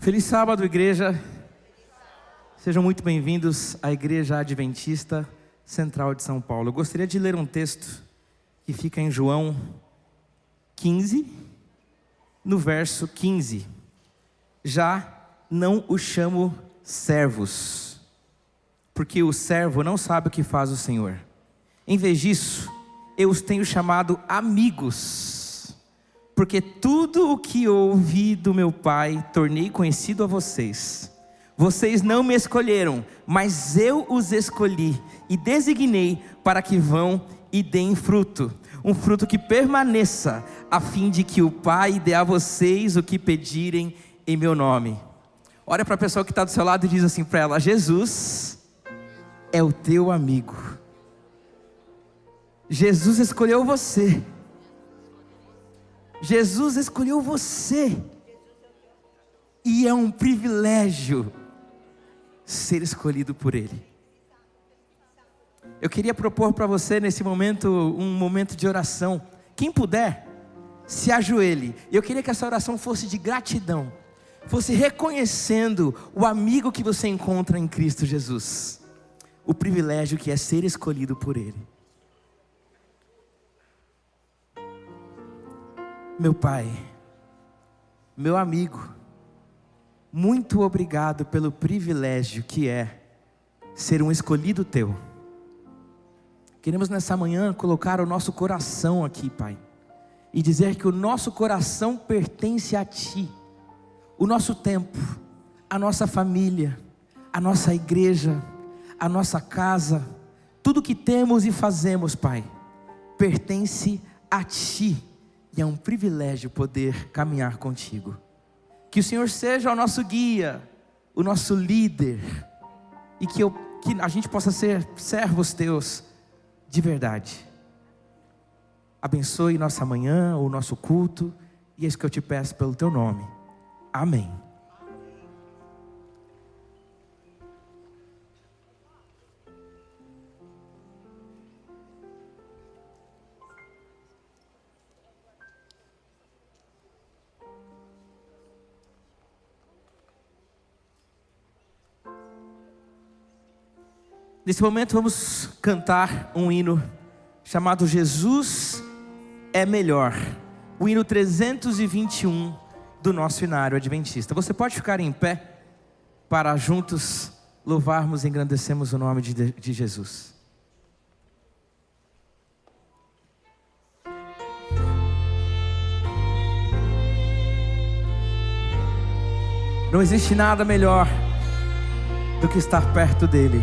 Feliz sábado, igreja. Sejam muito bem-vindos à Igreja Adventista Central de São Paulo. Eu gostaria de ler um texto que fica em João 15, no verso 15. Já não os chamo servos, porque o servo não sabe o que faz o Senhor. Em vez disso, eu os tenho chamado amigos, porque tudo o que ouvi do meu Pai tornei conhecido a vocês. Vocês não me escolheram, mas eu os escolhi e designei para que vão e deem fruto, um fruto que permaneça, a fim de que o Pai dê a vocês o que pedirem em meu nome. Olha para a pessoa que está do seu lado e diz assim para ela: Jesus é o teu amigo. Jesus escolheu você. Jesus escolheu você. E é um privilégio ser escolhido por Ele. Eu queria propor para você nesse momento, um momento de oração. Quem puder, se ajoelhe. Eu queria que essa oração fosse de gratidão, fosse reconhecendo o amigo que você encontra em Cristo Jesus, o privilégio que é ser escolhido por Ele. Meu Pai, meu amigo, muito obrigado pelo privilégio que é ser um escolhido teu. Queremos nessa manhã colocar o nosso coração aqui, Pai, e dizer que o nosso coração pertence a Ti. O nosso tempo, a nossa família, a nossa igreja, a nossa casa, tudo que temos e fazemos, Pai, pertence a Ti. E é um privilégio poder caminhar contigo. Que o Senhor seja o nosso guia, o nosso líder, e que a gente possa ser servos teus de verdade. Abençoe nossa manhã, o nosso culto, e é isso que eu te peço pelo teu nome. Amém. Nesse momento vamos cantar um hino chamado Jesus é Melhor, o hino 321 do nosso hinário adventista. Você pode ficar em pé para juntos louvarmos e engrandecermos o nome de Jesus. Não existe nada melhor do que estar perto dele.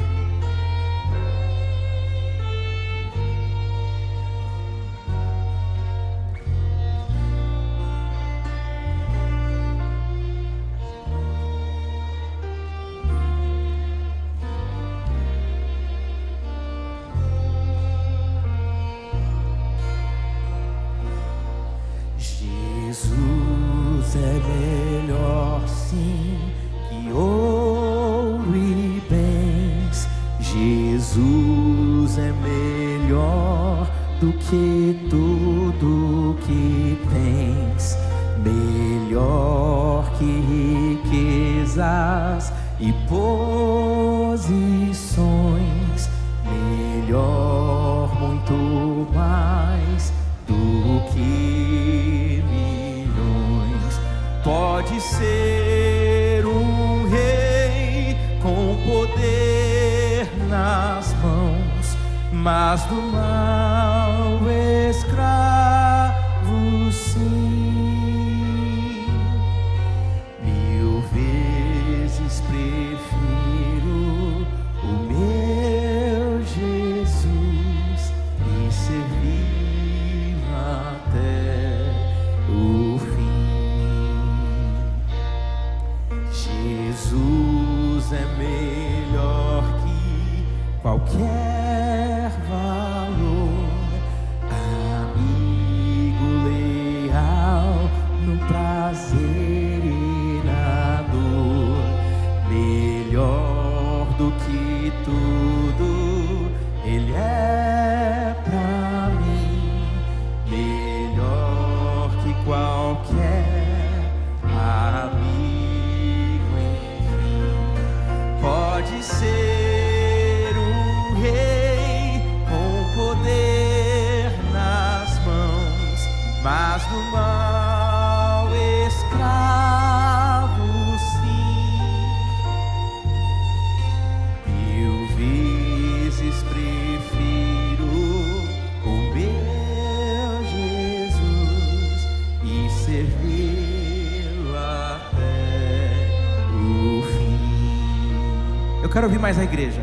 Jesus é melhor sim que ouro e bens. Jesus é melhor do que tudo que tens. Melhor que riquezas e posições. Melhor, muito mais do que milhões. Pode ser um rei com poder nas mãos, mas do mal escravo sim. 1000 vezes prefiro o meu Jesus e servir até o fim. Jesus é melhor que qualquer valor, amigo leal no prazer e na dor. Melhor do que tudo, Ele é pra mim. Melhor que qualquer amigo quero ouvir mais a igreja.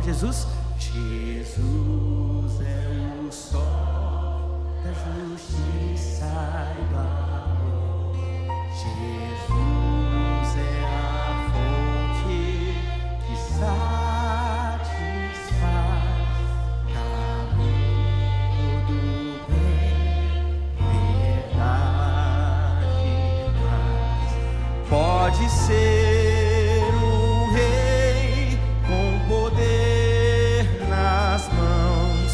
Jesus, Jesus é o sol da justiça e do amor. Jesus é a fonte que satisfaz, caminho do bem, verdade e paz. Pode ser um rei com poder nas mãos,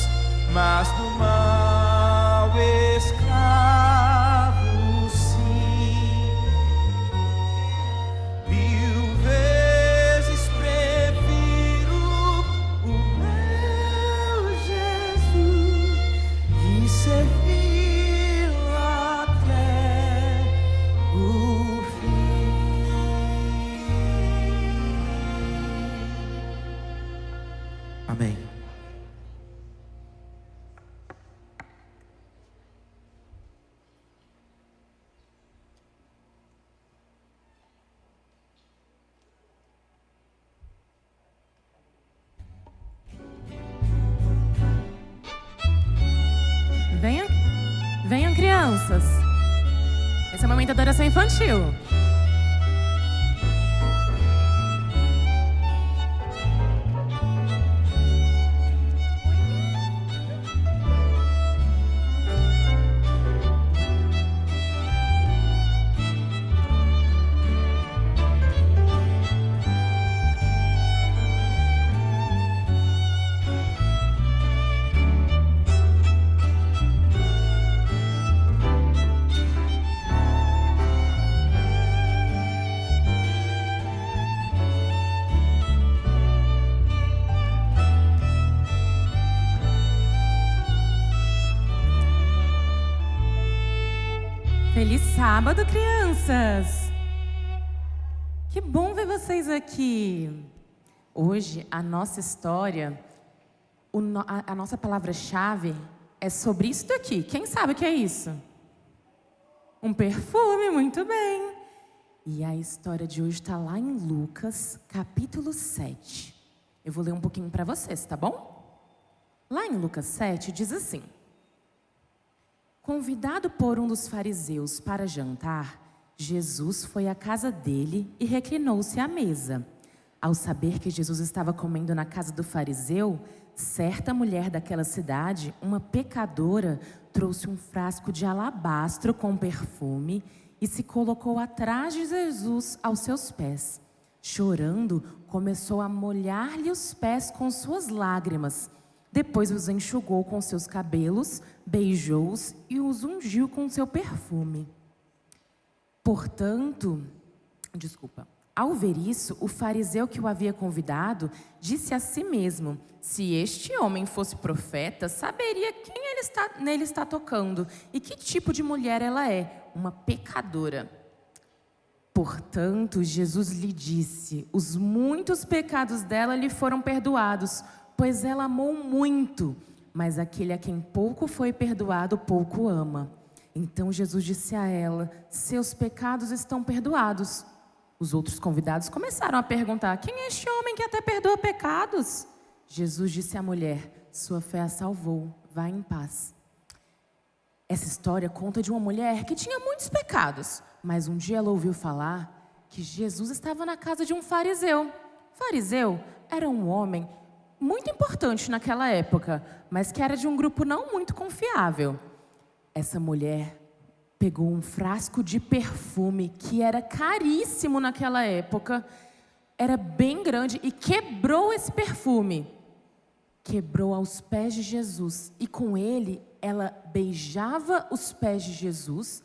mas do mal escravo, sim. 1000 vezes prefiro o meu Jesus e servi-lo até o fim. Amém. Venham crianças. Esse é o momento de adoração infantil. Feliz sábado, crianças! Que bom ver vocês aqui. Hoje, a nossa história, a nossa palavra-chave é sobre isso daqui. Quem sabe o que é isso? Um perfume, muito bem. E a história de hoje está lá em Lucas, capítulo 7. Eu vou ler um pouquinho para vocês, tá bom? Lá em Lucas 7, diz assim: convidado por um dos fariseus para jantar, Jesus foi à casa dele e reclinou-se à mesa. Ao saber que Jesus estava comendo na casa do fariseu, certa mulher daquela cidade, uma pecadora, trouxe um frasco de alabastro com perfume e se colocou atrás de Jesus aos seus pés. Chorando, começou a molhar-lhe os pés com suas lágrimas. Depois os enxugou com seus cabelos, beijou-os e os ungiu com seu perfume. Ao ver isso, o fariseu que o havia convidado disse a si mesmo: se este homem fosse profeta, saberia quem nele está tocando e que tipo de mulher ela é, uma pecadora. Portanto, Jesus lhe disse: os muitos pecados dela lhe foram perdoados, pois ela amou muito, mas aquele a quem pouco foi perdoado, pouco ama. Então Jesus disse a ela: seus pecados estão perdoados. Os outros convidados começaram a perguntar: quem é este homem que até perdoa pecados? Jesus disse à mulher: sua fé a salvou, vá em paz. Essa história conta de uma mulher que tinha muitos pecados, mas um dia ela ouviu falar que Jesus estava na casa de um fariseu. O fariseu era um homem muito importante naquela época, mas que era de um grupo não muito confiável. Essa mulher pegou um frasco de perfume que era caríssimo naquela época, era bem grande, e quebrou esse perfume. Quebrou aos pés de Jesus, e com ele ela beijava os pés de Jesus,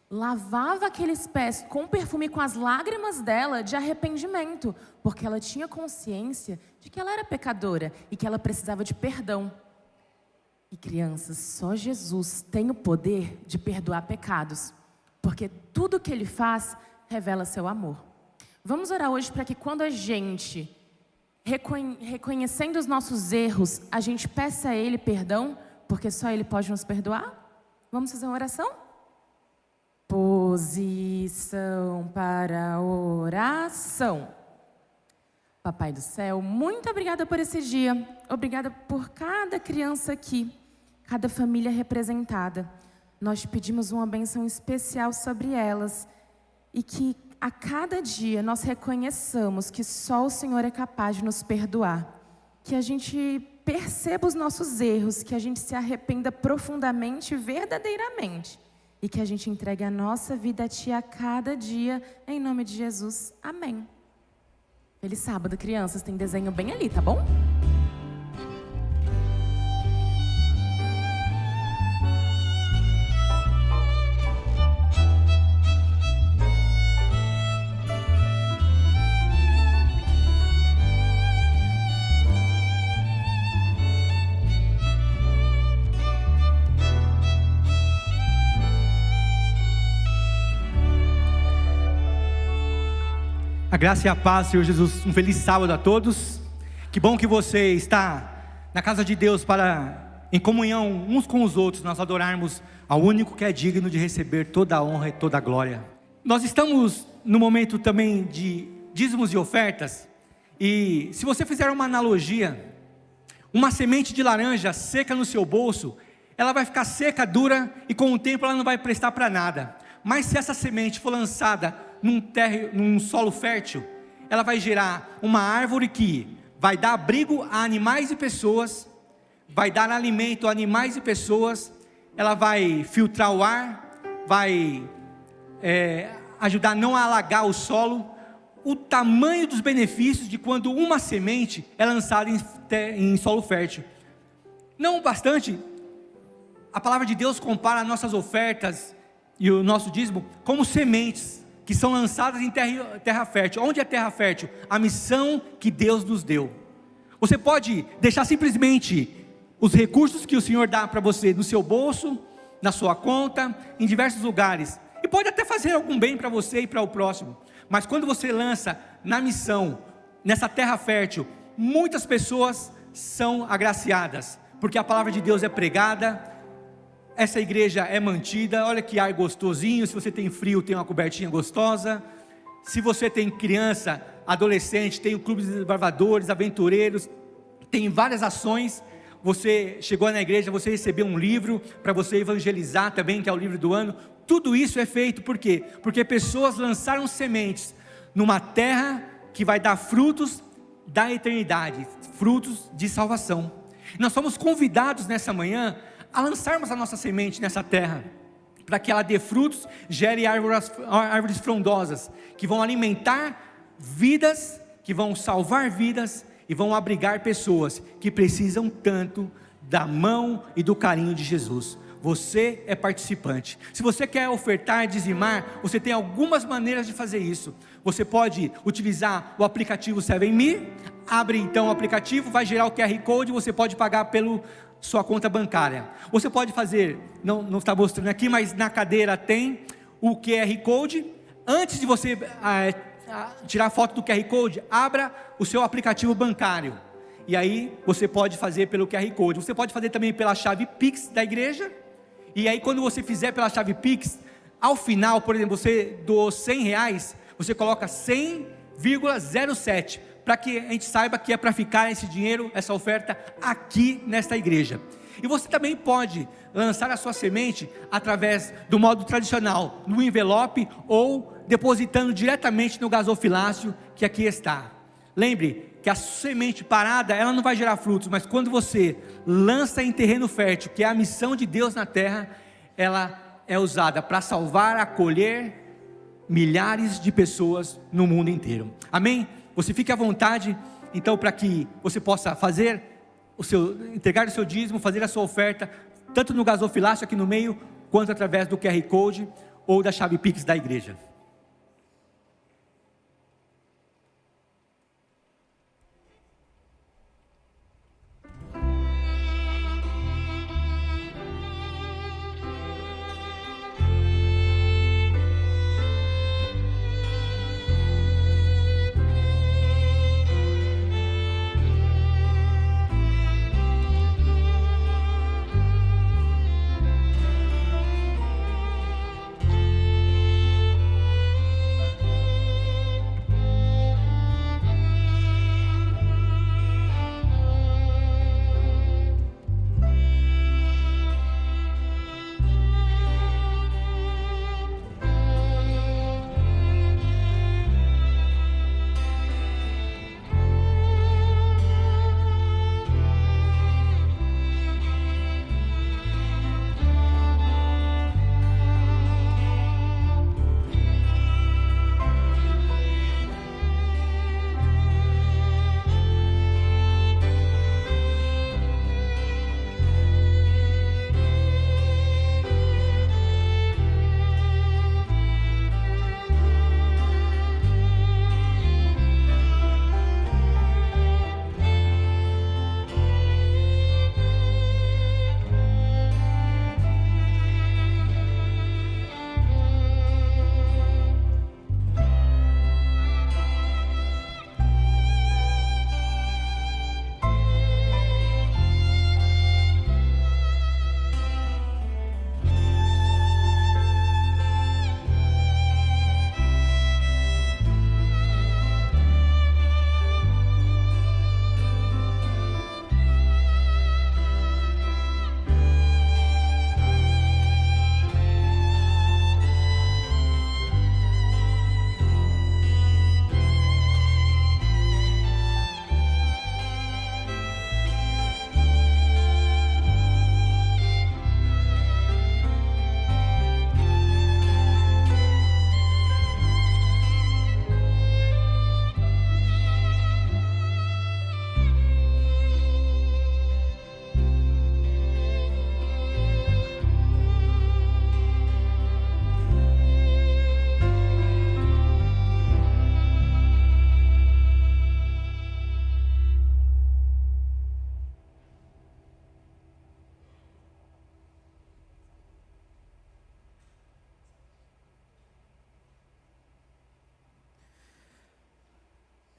lavava aqueles pés com perfume, com as lágrimas dela de arrependimento, porque ela tinha consciência de que ela era pecadora e que ela precisava de perdão. E crianças, só Jesus tem o poder de perdoar pecados, porque tudo que ele faz revela seu amor. Vamos orar hoje para que quando a gente, reconhecendo os nossos erros, a gente peça a ele perdão, porque só ele pode nos perdoar? Vamos fazer uma oração? Posição para a oração. Papai do céu, muito obrigada por esse dia. Obrigada por cada criança aqui, cada família representada. Nós pedimos uma bênção especial sobre elas e que a cada dia nós reconheçamos que só o Senhor é capaz de nos perdoar. Que a gente perceba os nossos erros, que a gente se arrependa profundamente e verdadeiramente. E que a gente entregue a nossa vida a Ti a cada dia, em nome de Jesus. Amém. Feliz sábado, crianças. Tem desenho bem ali, tá bom? A graça e a paz, Senhor Jesus, um feliz sábado a todos. Que bom que você está na casa de Deus para, em comunhão uns com os outros, nós adorarmos ao único que é digno de receber toda a honra e toda a glória. Nós estamos no momento também de dízimos e ofertas, e se você fizer uma analogia, uma semente de laranja seca no seu bolso, ela vai ficar seca, dura, e com o tempo ela não vai prestar para nada. Mas se essa semente for lançada num solo fértil, ela vai gerar uma árvore que vai dar abrigo a animais e pessoas, vai dar alimento a animais e pessoas, ela vai filtrar o ar, vai ajudar a não alagar o solo. O tamanho dos benefícios de quando uma semente é lançada em solo fértil. Não bastante, a palavra de Deus compara nossas ofertas e o nosso dízimo como sementes que são lançadas em terra fértil. Onde é terra fértil? A missão que Deus nos deu. Você pode deixar simplesmente os recursos que o Senhor dá para você no seu bolso, na sua conta, em diversos lugares, e pode até fazer algum bem para você e para o próximo. Mas quando você lança na missão, nessa terra fértil, muitas pessoas são agraciadas, porque a palavra de Deus é pregada, essa igreja é mantida. Olha que ar gostosinho. Se você tem frio, tem uma cobertinha gostosa. Se você tem criança, adolescente, tem o clube de desbravadores, aventureiros, tem várias ações. Você chegou na igreja, você recebeu um livro para você evangelizar também, que é o livro do ano. Tudo isso é feito por quê? Porque pessoas lançaram sementes numa terra que vai dar frutos da eternidade, frutos de salvação. Nós somos convidados nessa manhã a lançarmos a nossa semente nessa terra, para que ela dê frutos, gere árvores frondosas, que vão alimentar vidas, que vão salvar vidas, e vão abrigar pessoas que precisam tanto da mão e do carinho de Jesus. Você é participante. Se você quer ofertar, dizimar, você tem algumas maneiras de fazer isso. Você pode utilizar o aplicativo 7Me, abre então o aplicativo, vai gerar o QR Code, você pode pagar pelo sua conta bancária. Você pode fazer, não está mostrando aqui, mas na cadeira tem o QR Code. Antes de você tirar a foto do QR Code, abra o seu aplicativo bancário, e aí você pode fazer pelo QR Code. Você pode fazer também pela chave Pix da igreja, e aí quando você fizer pela chave Pix, ao final, por exemplo, você doou R$100, você coloca 100,07, para que a gente saiba que é para ficar esse dinheiro, essa oferta aqui nesta igreja. E você também pode lançar a sua semente através do modo tradicional, no envelope, ou depositando diretamente no gasofilácio que aqui está. Lembre que a semente parada, ela não vai gerar frutos, mas quando você lança em terreno fértil, que é a missão de Deus na terra, ela é usada para salvar, acolher milhares de pessoas no mundo inteiro. Amém? Você fique à vontade, então, para que você possa fazer entregar o seu dízimo, fazer a sua oferta, tanto no gasofilácio aqui no meio, quanto através do QR Code ou da chave Pix da igreja.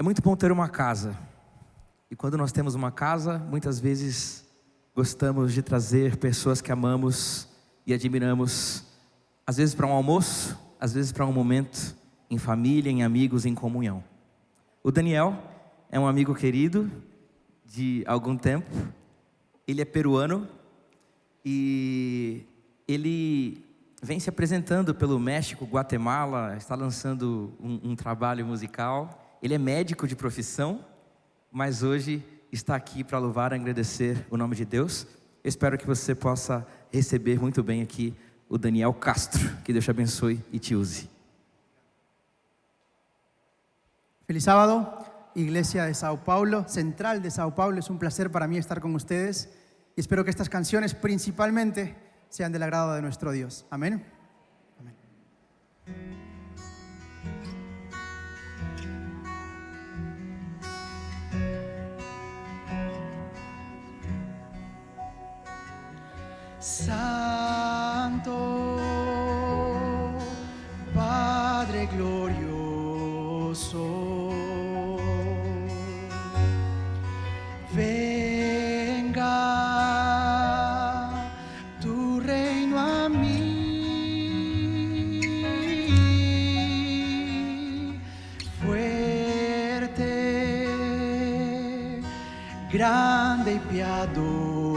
É muito bom ter uma casa. E quando nós temos uma casa, muitas vezes gostamos de trazer pessoas que amamos e admiramos, às vezes para um almoço, às vezes para um momento em família, em amigos, em comunhão. O Daniel é um amigo querido de algum tempo. Ele é peruano e ele vem se apresentando pelo México, Guatemala, está lançando um trabalho musical. Ele é médico de profissão, mas hoje está aqui para louvar e agradecer o nome de Deus. Eu espero que você possa receber muito bem aqui o Daniel Castro. Que Deus te abençoe e te use. Feliz sábado, Iglesia de Sao Paulo, Central de Sao Paulo. Es un placer para mí estar con ustedes y espero que estas canciones principalmente sean del agrado de nuestro Dios. Amén. Amén. Santo, Padre glorioso, venga tu reino a mí, fuerte, grande y piadoso.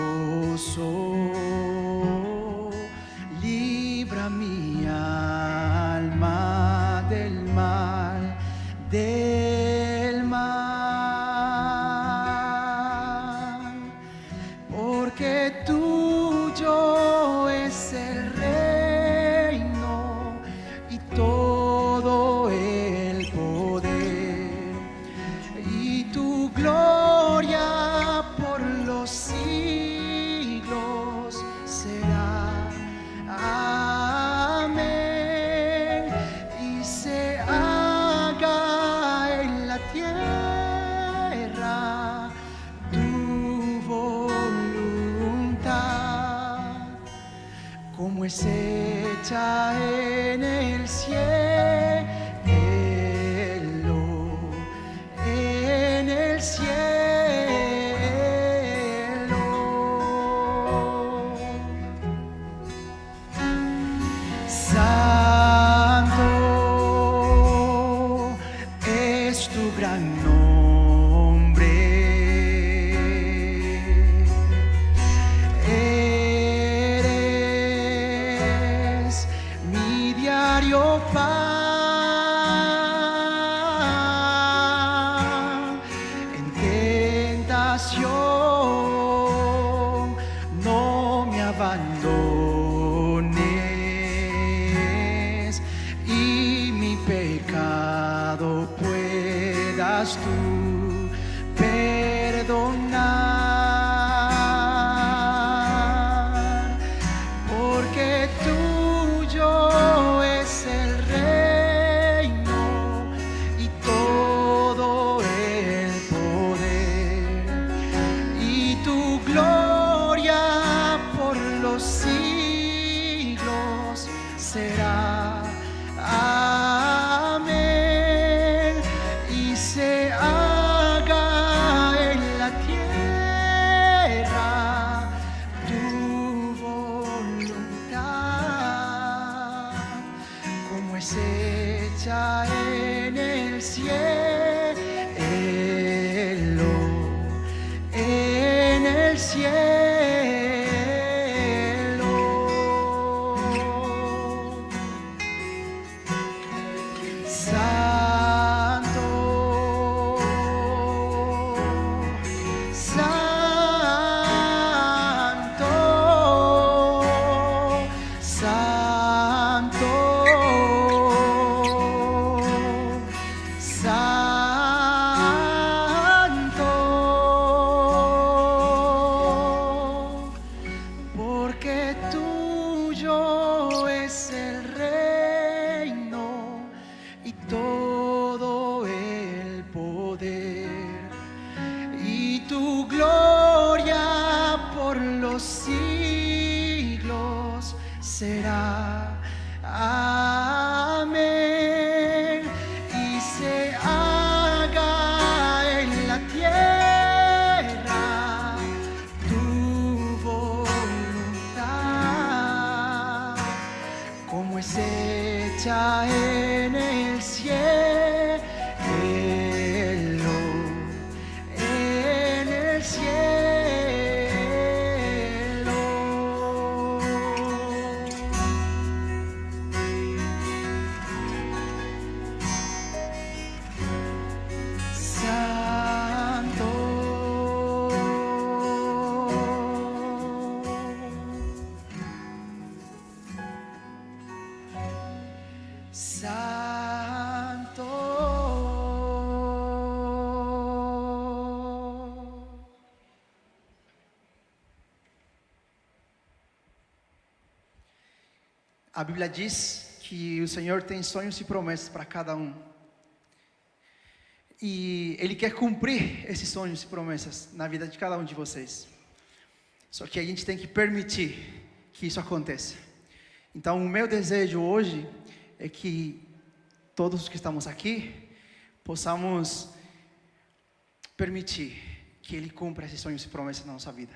Libra mi alma del mal, porque tuyo es el reino y todo el poder y tu gloria por los siglos será. Amén. Y se haga en la tierra tu voluntad, como es hecha en el cielo, en el cielo. Santo es tu gran nombre, eres mi diario pan. En tentación no me abandones y mi pecado puedas tú perdonar, porque tuyo es el reino y todo el poder y tu gloria por los siglos será. Amén. Y se haga en la tierra tu voluntad, como es hecha en el cielo, en el cielo. Santo, Santo, Santo, porque tuyo es el reino y todo el poder y tu gloria por los siglos será. Amén. Y se haga hecha en el cielo, en el cielo. A Bíblia diz que o Senhor tem sonhos e promessas para cada um. E Ele quer cumprir esses sonhos e promessas na vida de cada um de vocês. Só que a gente tem que permitir que isso aconteça. Então, o meu desejo hoje é que todos os que estamos aqui possamos permitir que Ele cumpra esses sonhos e promessas na nossa vida.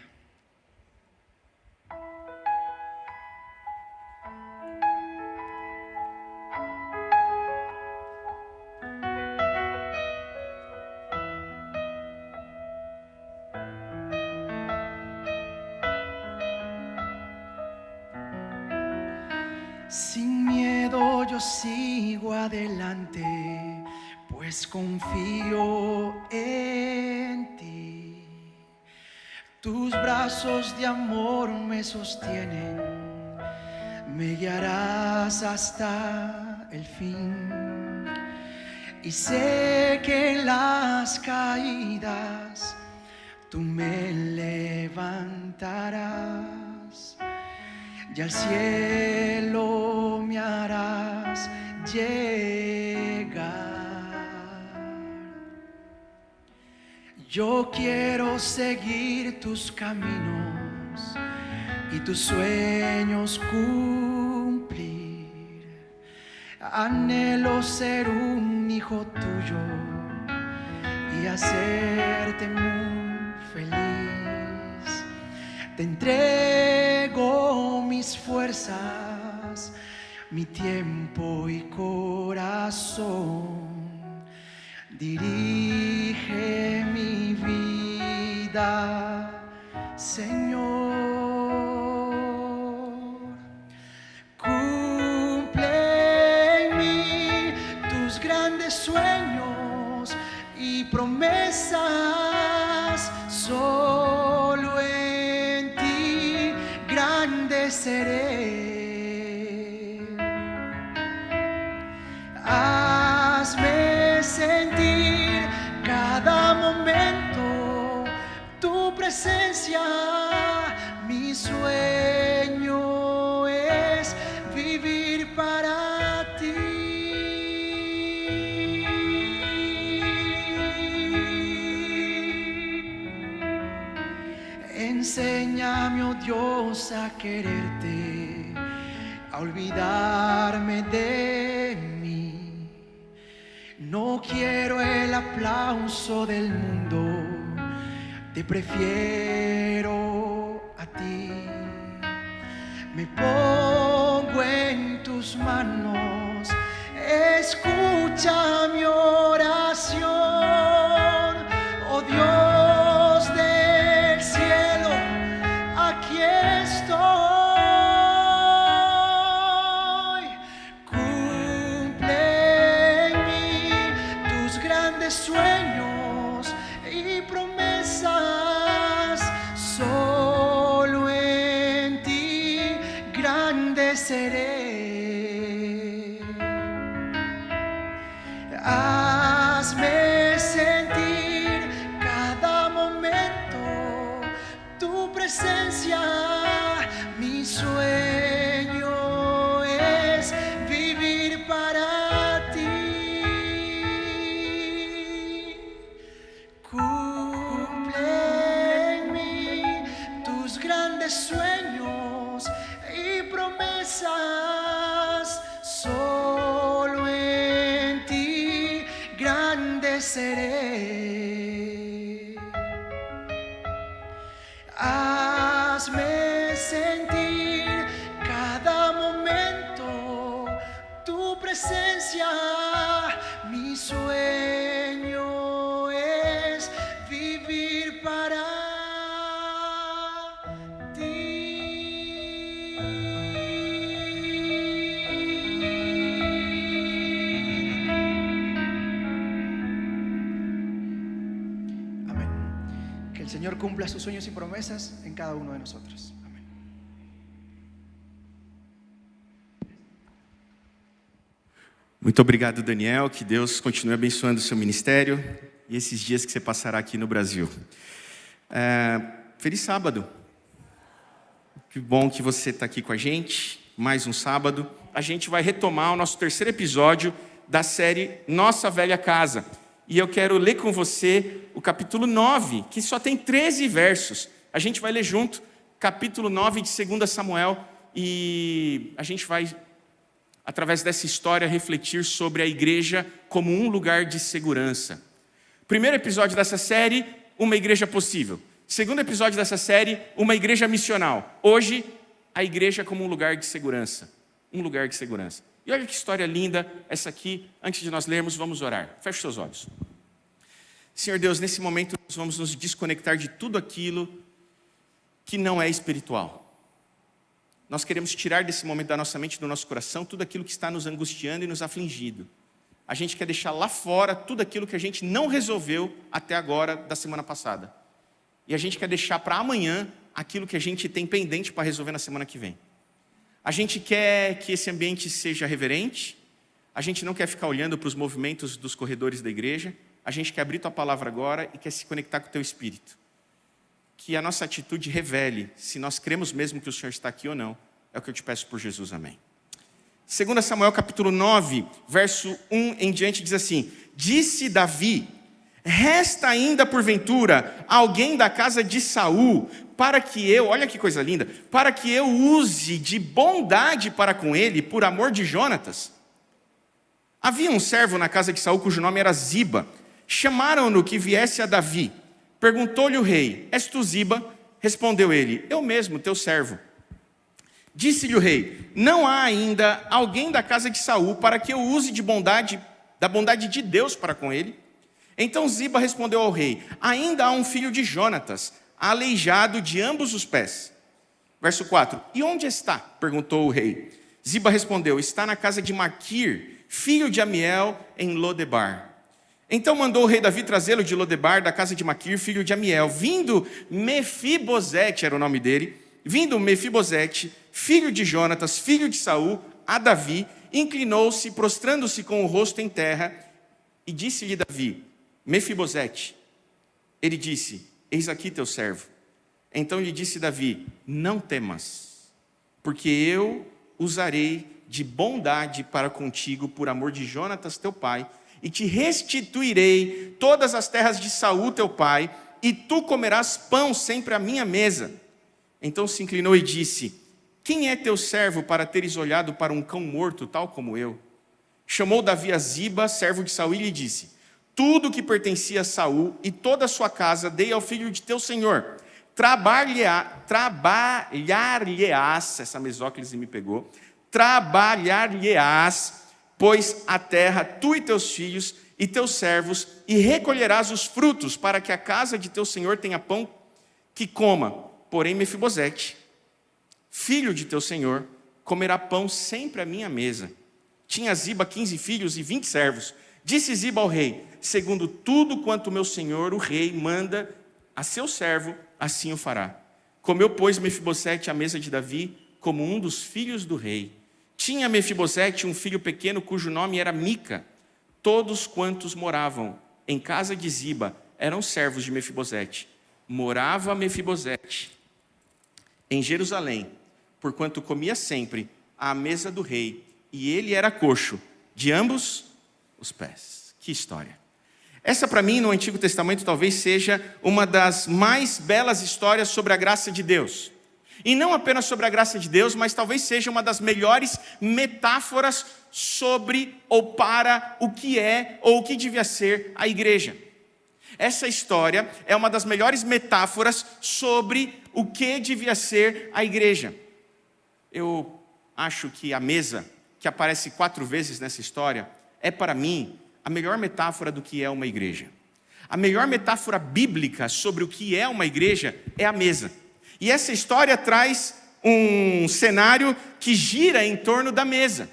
Sin miedo yo sigo adelante, pues confío en ti. Tus brazos de amor me sostienen, me guiarás hasta el fin. Y sé que en las caídas tú me levantarás. Y al cielo me harás llegar. Yo quiero seguir tus caminos y tus sueños cumplir. Anhelo ser un hijo tuyo y hacerte muy feliz. Te entrego mis fuerzas, mi tiempo y corazón. Dirige mi vida, Señor. Cumple en mí tus grandes sueños y promesas. Solo en ti grande seré. Hazme sentir cada momento tu presencia. Mi sueño es vivir para ti. Enséñame, oh Dios, a quererte, a olvidarme de mí. No quiero el aplauso del mundo, te prefiero a ti. Me pongo en tus manos, escucha mi oración, oh Dios del cielo, aquí estoy. Cumple en mí tus grandes sueños y promesas. Solo en ti grande seré. Hazme sentir cada momento tu presencia. Mi sueño es vivir para ti. Cumple en mí tus grandes sueños y promesas. Señor cumpla sus sueños y promesas en cada uno de nosotros. Amén. Muito obrigado, Daniel. Que Deus continue abençoando o seu ministério e esses dias que você passará aqui no Brasil. Feliz sábado. Que bom que você está aqui com a gente. Mais um sábado. A gente vai retomar o nosso terceiro episódio da série Nossa Velha Casa. E eu quero ler com você o capítulo 9, que só tem 13 versos. A gente vai ler junto, capítulo 9 de 2 Samuel. E a gente vai, através dessa história, refletir sobre a igreja como um lugar de segurança. Primeiro episódio dessa série, uma igreja possível. Segundo episódio dessa série, uma igreja missional. Hoje, a igreja como um lugar de segurança. Um lugar de segurança. E olha que história linda essa aqui. Antes de nós lermos, vamos orar. Feche seus olhos. Senhor Deus, nesse momento nós vamos nos desconectar de tudo aquilo que não é espiritual. Nós queremos tirar desse momento da nossa mente e do nosso coração tudo aquilo que está nos angustiando e nos afligindo. A gente quer deixar lá fora tudo aquilo que a gente não resolveu até agora da semana passada. E a gente quer deixar para amanhã aquilo que a gente tem pendente para resolver na semana que vem. A gente quer que esse ambiente seja reverente. A gente não quer ficar olhando para os movimentos dos corredores da igreja. A gente quer abrir tua palavra agora e quer se conectar com o teu espírito. Que a nossa atitude revele se nós cremos mesmo que o Senhor está aqui ou não. É o que eu te peço por Jesus, amém. 2 Samuel capítulo 9, verso 1 em diante diz assim: Disse Davi: resta ainda porventura alguém da casa de Saul, para que eu, olha que coisa linda, para que eu use de bondade para com ele, por amor de Jonatas. Havia um servo na casa de Saul, cujo nome era Ziba. Chamaram-no que viesse a Davi. Perguntou-lhe o rei: és tu Ziba? Respondeu ele: eu mesmo, teu servo. Disse-lhe o rei: não há ainda alguém da casa de Saul para que eu use de bondade, da bondade de Deus para com ele? Então Ziba respondeu ao rei: ainda há um filho de Jonatas, aleijado de ambos os pés. Verso 4: e onde está? Perguntou o rei. Ziba respondeu: está na casa de Maquir, filho de Amiel, em Lodebar. Então mandou o rei Davi trazê-lo de Lodebar, da casa de Maquir, filho de Amiel. Vindo Mefibosete, era o nome dele, vindo Mefibosete, filho de Jonatas, filho de Saul, a Davi, inclinou-se, prostrando-se com o rosto em terra, e disse-lhe Davi: Mefibosete. Ele disse: eis aqui teu servo. Então lhe disse Davi: não temas, porque eu usarei de bondade para contigo por amor de Jonatas teu pai, e te restituirei todas as terras de Saul teu pai, e tu comerás pão sempre à minha mesa. Então se inclinou e disse: quem é teu servo para teres olhado para um cão morto, tal como eu? Chamou Davi a Ziba, servo de Saul, e lhe disse: tudo que pertencia a Saul e toda a sua casa dei ao filho de teu senhor. Trabalhar-lhe-ás, essa mesóclise me pegou, trabalhar-lhe-ás, pois a terra, tu e teus filhos e teus servos, e recolherás os frutos, para que a casa de teu senhor tenha pão que coma. Porém Mefibosete, filho de teu senhor, comerá pão sempre à minha mesa. Tinha Ziba 15 filhos e 20 servos. Disse Ziba ao rei: segundo tudo quanto meu senhor, o rei, manda a seu servo, assim o fará. Comeu, pois, Mefibosete à mesa de Davi, como um dos filhos do rei. Tinha Mefibosete um filho pequeno, cujo nome era Mica. Todos quantos moravam em casa de Ziba eram servos de Mefibosete. Morava Mefibosete em Jerusalém, porquanto comia sempre à mesa do rei, e ele era coxo de ambos os pés. Que história! Essa, para mim, no Antigo Testamento, talvez seja uma das mais belas histórias sobre a graça de Deus. E não apenas sobre a graça de Deus, mas talvez seja uma das melhores metáforas sobre ou para o que é ou o que devia ser a igreja. Essa história é uma das melhores metáforas sobre o que devia ser a igreja. Eu acho que a mesa, que aparece 4 vezes nessa história, é para mim a melhor metáfora do que é uma igreja. A melhor metáfora bíblica sobre o que é uma igreja é a mesa. E essa história traz um cenário que gira em torno da mesa.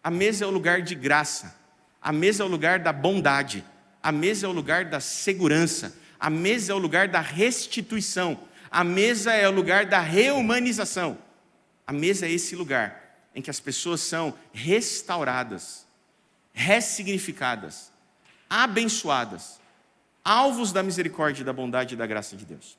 A mesa é o lugar de graça. A mesa é o lugar da bondade. A mesa é o lugar da segurança. A mesa é o lugar da restituição. A mesa é o lugar da reumanização. A mesa é esse lugar em que as pessoas são restauradas, ressignificadas, abençoadas, alvos da misericórdia, da bondade e da graça de Deus.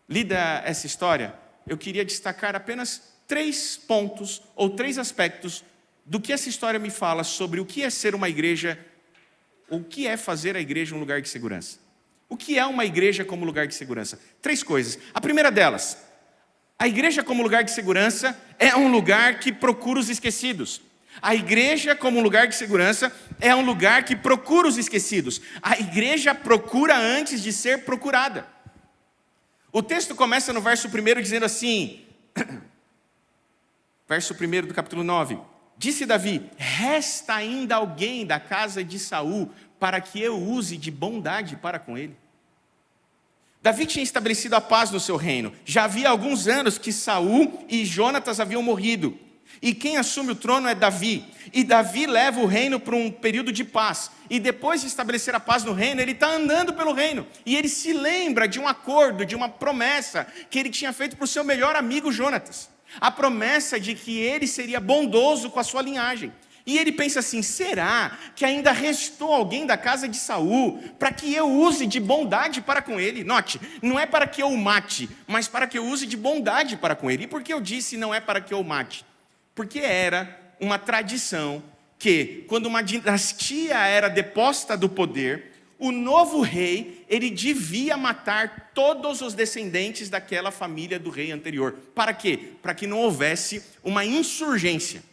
Lida essa história, eu queria destacar apenas 3 pontos ou 3 aspectos do que essa história me fala sobre o que é ser uma igreja, o que é fazer a igreja um lugar de segurança. O que é uma igreja como lugar de segurança? 3 coisas. A primeira delas, a igreja como lugar de segurança é um lugar que procura os esquecidos. A igreja como lugar de segurança é um lugar que procura os esquecidos. A igreja procura antes de ser procurada. O texto começa no verso 1 dizendo assim, verso 1 do capítulo 9. Disse Davi, resta ainda alguém da casa de Saul para que eu use de bondade para com ele. Davi tinha estabelecido a paz no seu reino. Já havia alguns anos que Saul e Jonatas haviam morrido. E quem assume o trono é Davi. E Davi leva o reino para um período de paz. E depois de estabelecer a paz no reino, ele está andando pelo reino. E ele se lembra de um acordo, de uma promessa que ele tinha feito para o seu melhor amigo Jonatas. A promessa de que ele seria bondoso com a sua linhagem. E ele pensa assim, será que ainda restou alguém da casa de Saul para que eu use de bondade para com ele? Note, não é para que eu o mate, mas para que eu use de bondade para com ele. E por que eu disse não é para que eu o mate? Porque era uma tradição que, quando uma dinastia era deposta do poder, o novo rei, ele devia matar todos os descendentes daquela família do rei anterior. Para quê? Para que não houvesse uma insurgência.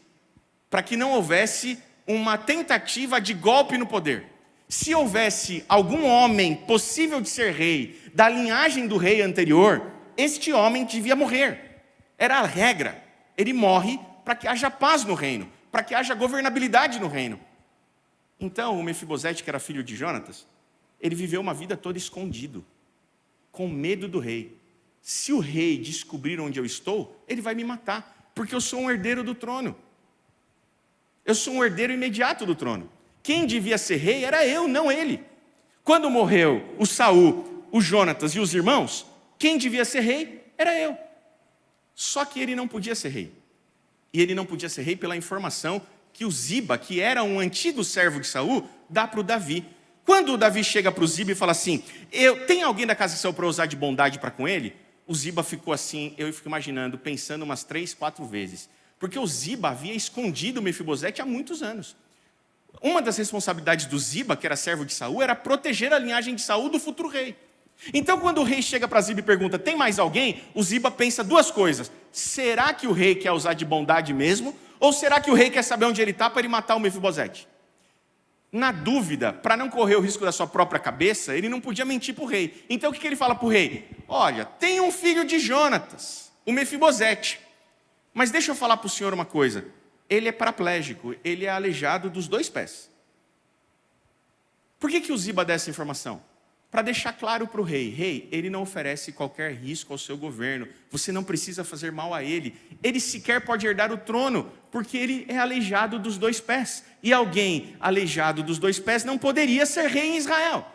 Para que não houvesse uma tentativa de golpe no poder. Se houvesse algum homem possível de ser rei, da linhagem do rei anterior, este homem devia morrer. Era a regra. Ele morre para que haja paz no reino, para que haja governabilidade no reino. Então, o Mefibosete, que era filho de Jonatas, ele viveu uma vida toda escondido, com medo do rei. Se o rei descobrir onde eu estou, ele vai me matar, porque eu sou um herdeiro do trono. Eu sou um herdeiro imediato do trono. Quem devia ser rei era eu, não ele. Quando morreu o Saul, o Jonatas e os irmãos, quem devia ser rei era eu. Só que ele não podia ser rei. E ele não podia ser rei pela informação que o Ziba, que era um antigo servo de Saul, dá para o Davi. Quando o Davi chega para o Ziba e fala assim, tem alguém da casa de Saul para usar de bondade para com ele? O Ziba ficou assim, eu fico imaginando, pensando umas 3, 4 vezes. Porque o Ziba havia escondido o Mefibosete há muitos anos. Uma das responsabilidades do Ziba, que era servo de Saul, era proteger a linhagem de Saul do futuro rei. Então, quando o rei chega para Ziba e pergunta, tem mais alguém? O Ziba pensa 2 coisas. Será que o rei quer usar de bondade mesmo? Ou será que o rei quer saber onde ele está para ele matar o Mefibosete? Na dúvida, para não correr o risco da sua própria cabeça, ele não podia mentir para o rei. Então, o que ele fala para o rei? Olha, tem um filho de Jonatas, o Mefibosete. Mas deixa eu falar para o senhor uma coisa. Ele é paraplégico, ele é aleijado dos 2 pés. Por que o Ziba dá essa informação? Para deixar claro para o rei, rei, ele não oferece qualquer risco ao seu governo, você não precisa fazer mal a ele, ele sequer pode herdar o trono, porque ele é aleijado dos 2 pés, e alguém aleijado dos 2 pés não poderia ser rei em Israel.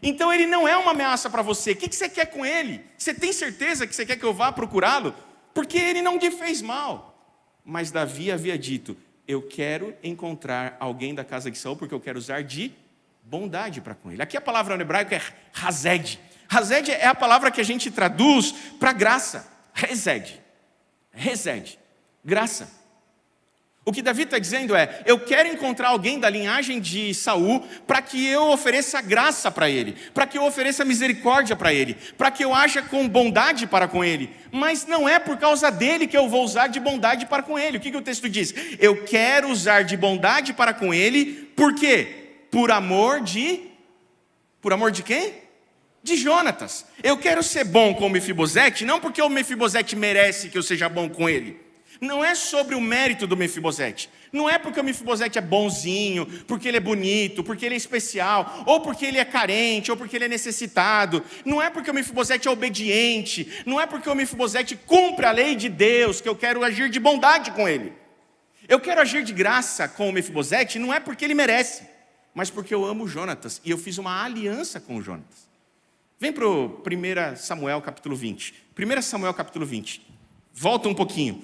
Então ele não é uma ameaça para você, o que você quer com ele? Você tem certeza que você quer que eu vá procurá-lo? Porque ele não te fez mal. Mas Davi havia dito, eu quero encontrar alguém da casa de Saul, porque eu quero usar de bondade para com ele. Aqui a palavra no hebraico é Hazed. Hazed é a palavra que a gente traduz para graça. Hesed. Graça. O que Davi está dizendo é, eu quero encontrar alguém da linhagem de Saul para que eu ofereça graça para ele, para que eu ofereça misericórdia para ele, para que eu haja com bondade para com ele. Mas não é por causa dele que eu vou usar de bondade para com ele. O que o texto diz? Eu quero usar de bondade para com ele, por quê? Por amor de quem? De Jonatas. Eu quero ser bom com o Mefibosete, não porque o Mefibosete merece que eu seja bom com ele. Não é sobre o mérito do Mefibosete. Não é porque o Mefibosete é bonzinho, porque ele é bonito, porque ele é especial, ou porque ele é carente, ou porque ele é necessitado. Não é porque o Mefibosete é obediente. Não é porque o Mefibosete cumpre a lei de Deus que eu quero agir de bondade com ele. Eu quero agir de graça com o Mefibosete, não é porque ele merece, mas porque eu amo o Jonatas e eu fiz uma aliança com o Jonatas. Vem para o 1 Samuel capítulo 20. 1 Samuel capítulo 20. Volta um pouquinho.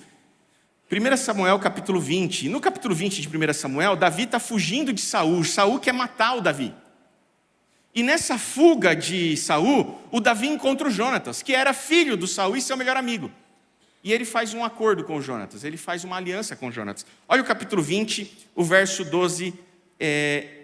1 Samuel capítulo 20. No capítulo 20 de 1 Samuel, Davi está fugindo de Saul. Saul quer matar o Davi. E nessa fuga de Saul, o Davi encontra o Jonatas, que era filho do Saul e seu melhor amigo. E ele faz um acordo com o Jonatas, ele faz uma aliança com o Jonatas. Olha o capítulo 20, o verso 12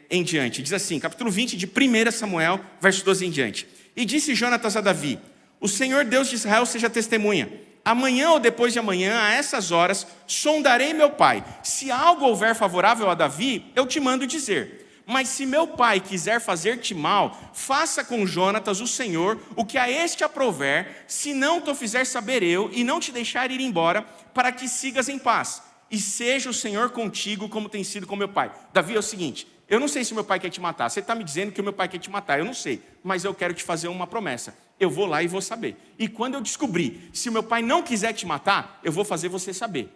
em diante. Diz assim, capítulo 20 de 1 Samuel, verso 12 em diante. E disse Jonatas a Davi: o Senhor Deus de Israel seja testemunha. Amanhã ou depois de amanhã, a essas horas, sondarei meu pai. Se algo houver favorável a Davi, eu te mando dizer. Mas se meu pai quiser fazer-te mal, faça com Jonatas o Senhor o que a este aprouver, se não te fizer saber eu, e não te deixar ir embora, para que sigas em paz. E seja o Senhor contigo, como tem sido com meu pai. Davi, é o seguinte, eu não sei se o meu pai quer te matar. Você está me dizendo que o meu pai quer te matar, eu não sei. Mas eu quero te fazer uma promessa. Eu vou lá e vou saber. E quando eu descobrir, se o meu pai não quiser te matar, eu vou fazer você saber.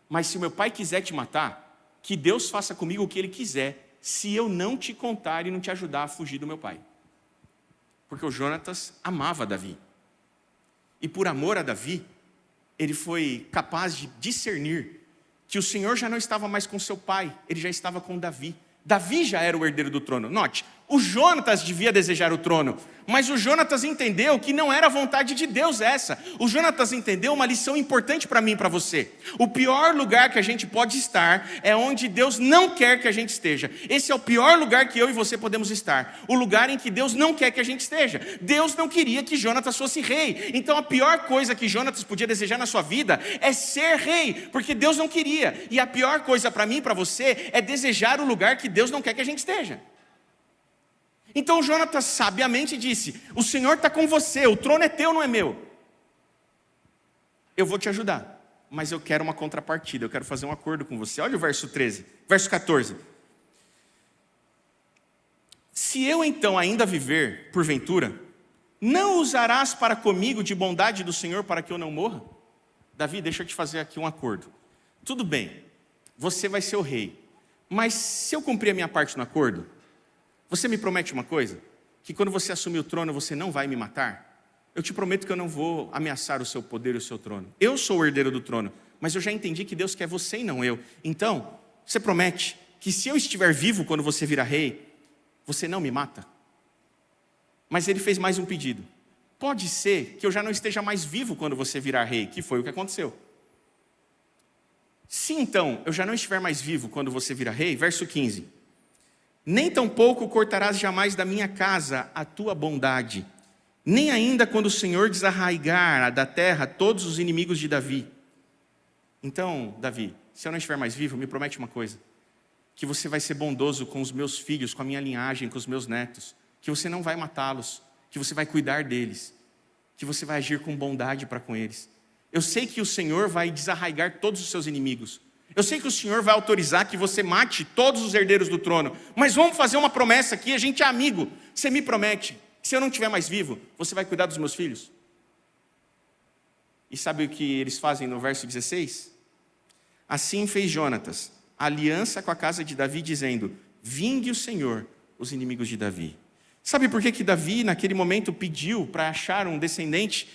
Mas se o meu pai quiser te matar, que Deus faça comigo o que ele quiser, se eu não te contar e não te ajudar a fugir do meu pai. Porque o Jonatas amava Davi. E por amor a Davi, ele foi capaz de discernir que o Senhor já não estava mais com seu pai, ele já estava com Davi. Davi já era o herdeiro do trono. Note, o Jonatas devia desejar o trono, mas o Jonatas entendeu que não era a vontade de Deus essa. O Jonatas entendeu uma lição importante para mim e para você. O pior lugar que a gente pode estar é onde Deus não quer que a gente esteja. Esse é o pior lugar que eu e você podemos estar. O lugar em que Deus não quer que a gente esteja. Deus não queria que Jonatas fosse rei. Então a pior coisa que Jonatas podia desejar na sua vida é ser rei, porque Deus não queria. E a pior coisa para mim e para você é desejar o lugar que Deus não quer que a gente esteja. Então Jonatas sabiamente disse: o Senhor está com você, o trono é teu, não é meu. Eu vou te ajudar, mas eu quero uma contrapartida, eu quero fazer um acordo com você. Olha o verso 13, verso 14. Se eu então ainda viver, porventura, não usarás para comigo de bondade do Senhor para que eu não morra? Davi, deixa eu te fazer aqui um acordo. Tudo bem, você vai ser o rei, mas se eu cumprir a minha parte no acordo, você me promete uma coisa? Que quando você assumir o trono, você não vai me matar? Eu te prometo que eu não vou ameaçar o seu poder e o seu trono. Eu sou o herdeiro do trono, mas eu já entendi que Deus quer você e não eu. Então, você promete que se eu estiver vivo quando você virar rei, você não me mata? Mas ele fez mais um pedido. Pode ser que eu já não esteja mais vivo quando você virar rei, que foi o que aconteceu. Se então eu já não estiver mais vivo quando você virar rei, verso 15... nem tampouco cortarás jamais da minha casa a tua bondade, nem ainda quando o Senhor desarraigar da terra todos os inimigos de Davi. Então, Davi, se eu não estiver mais vivo, me promete uma coisa: que você vai ser bondoso com os meus filhos, com a minha linhagem, com os meus netos, que você não vai matá-los, que você vai cuidar deles, que você vai agir com bondade para com eles. Eu sei que o Senhor vai desarraigar todos os seus inimigos. Eu sei que o Senhor vai autorizar que você mate todos os herdeiros do trono, mas vamos fazer uma promessa aqui, a gente é amigo. Você me promete que se eu não estiver mais vivo, você vai cuidar dos meus filhos? E sabe o que eles fazem no verso 16? Assim fez Jonatas aliança com a casa de Davi, dizendo: vingue o Senhor os inimigos de Davi. Sabe por que Davi naquele momento pediu para achar um descendente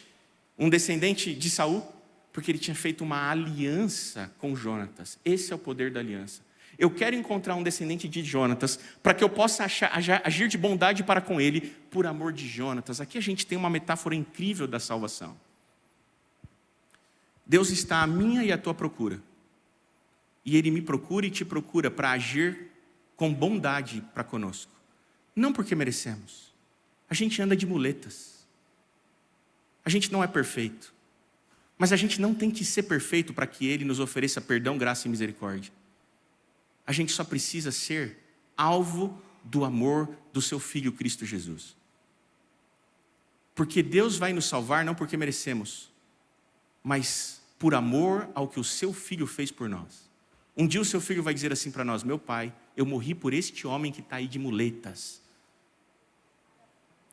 de Saul? Porque ele tinha feito uma aliança com Jonatas. Esse é o poder da aliança. Eu quero encontrar um descendente de Jonatas, para que eu possa agir de bondade para com ele, por amor de Jonatas. Aqui a gente tem uma metáfora incrível da salvação. Deus está à minha e à tua procura. E Ele me procura e te procura para agir com bondade para conosco. Não porque merecemos. A gente anda de muletas. A gente não é perfeito. Mas a gente não tem que ser perfeito para que Ele nos ofereça perdão, graça e misericórdia. A gente só precisa ser alvo do amor do seu Filho Cristo Jesus. Porque Deus vai nos salvar não porque merecemos, mas por amor ao que o seu Filho fez por nós. Um dia o seu Filho vai dizer assim para nós: meu Pai, eu morri por este homem que está aí de muletas,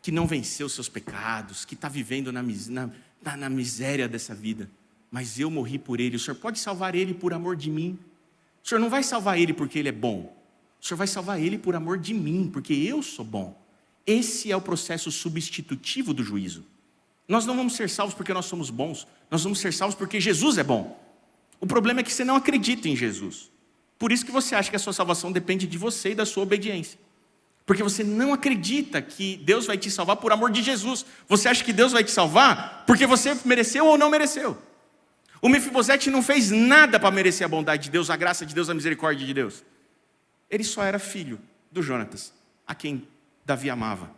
que não venceu seus pecados, que está vivendo na miséria dessa vida, mas eu morri por ele. O Senhor pode salvar ele por amor de mim. O Senhor não vai salvar ele porque ele é bom. O Senhor vai salvar ele por amor de mim, porque eu sou bom. Esse é o processo substitutivo do juízo. Nós não vamos ser salvos porque nós somos bons, nós vamos ser salvos porque Jesus é bom. O problema é que você não acredita em Jesus. Por isso que você acha que a sua salvação depende de você e da sua obediência. Porque você não acredita que Deus vai te salvar por amor de Jesus. Você acha que Deus vai te salvar porque você mereceu ou não mereceu. O Mefibosete não fez nada para merecer a bondade de Deus, a graça de Deus, a misericórdia de Deus. Ele só era filho do Jonatas, a quem Davi amava.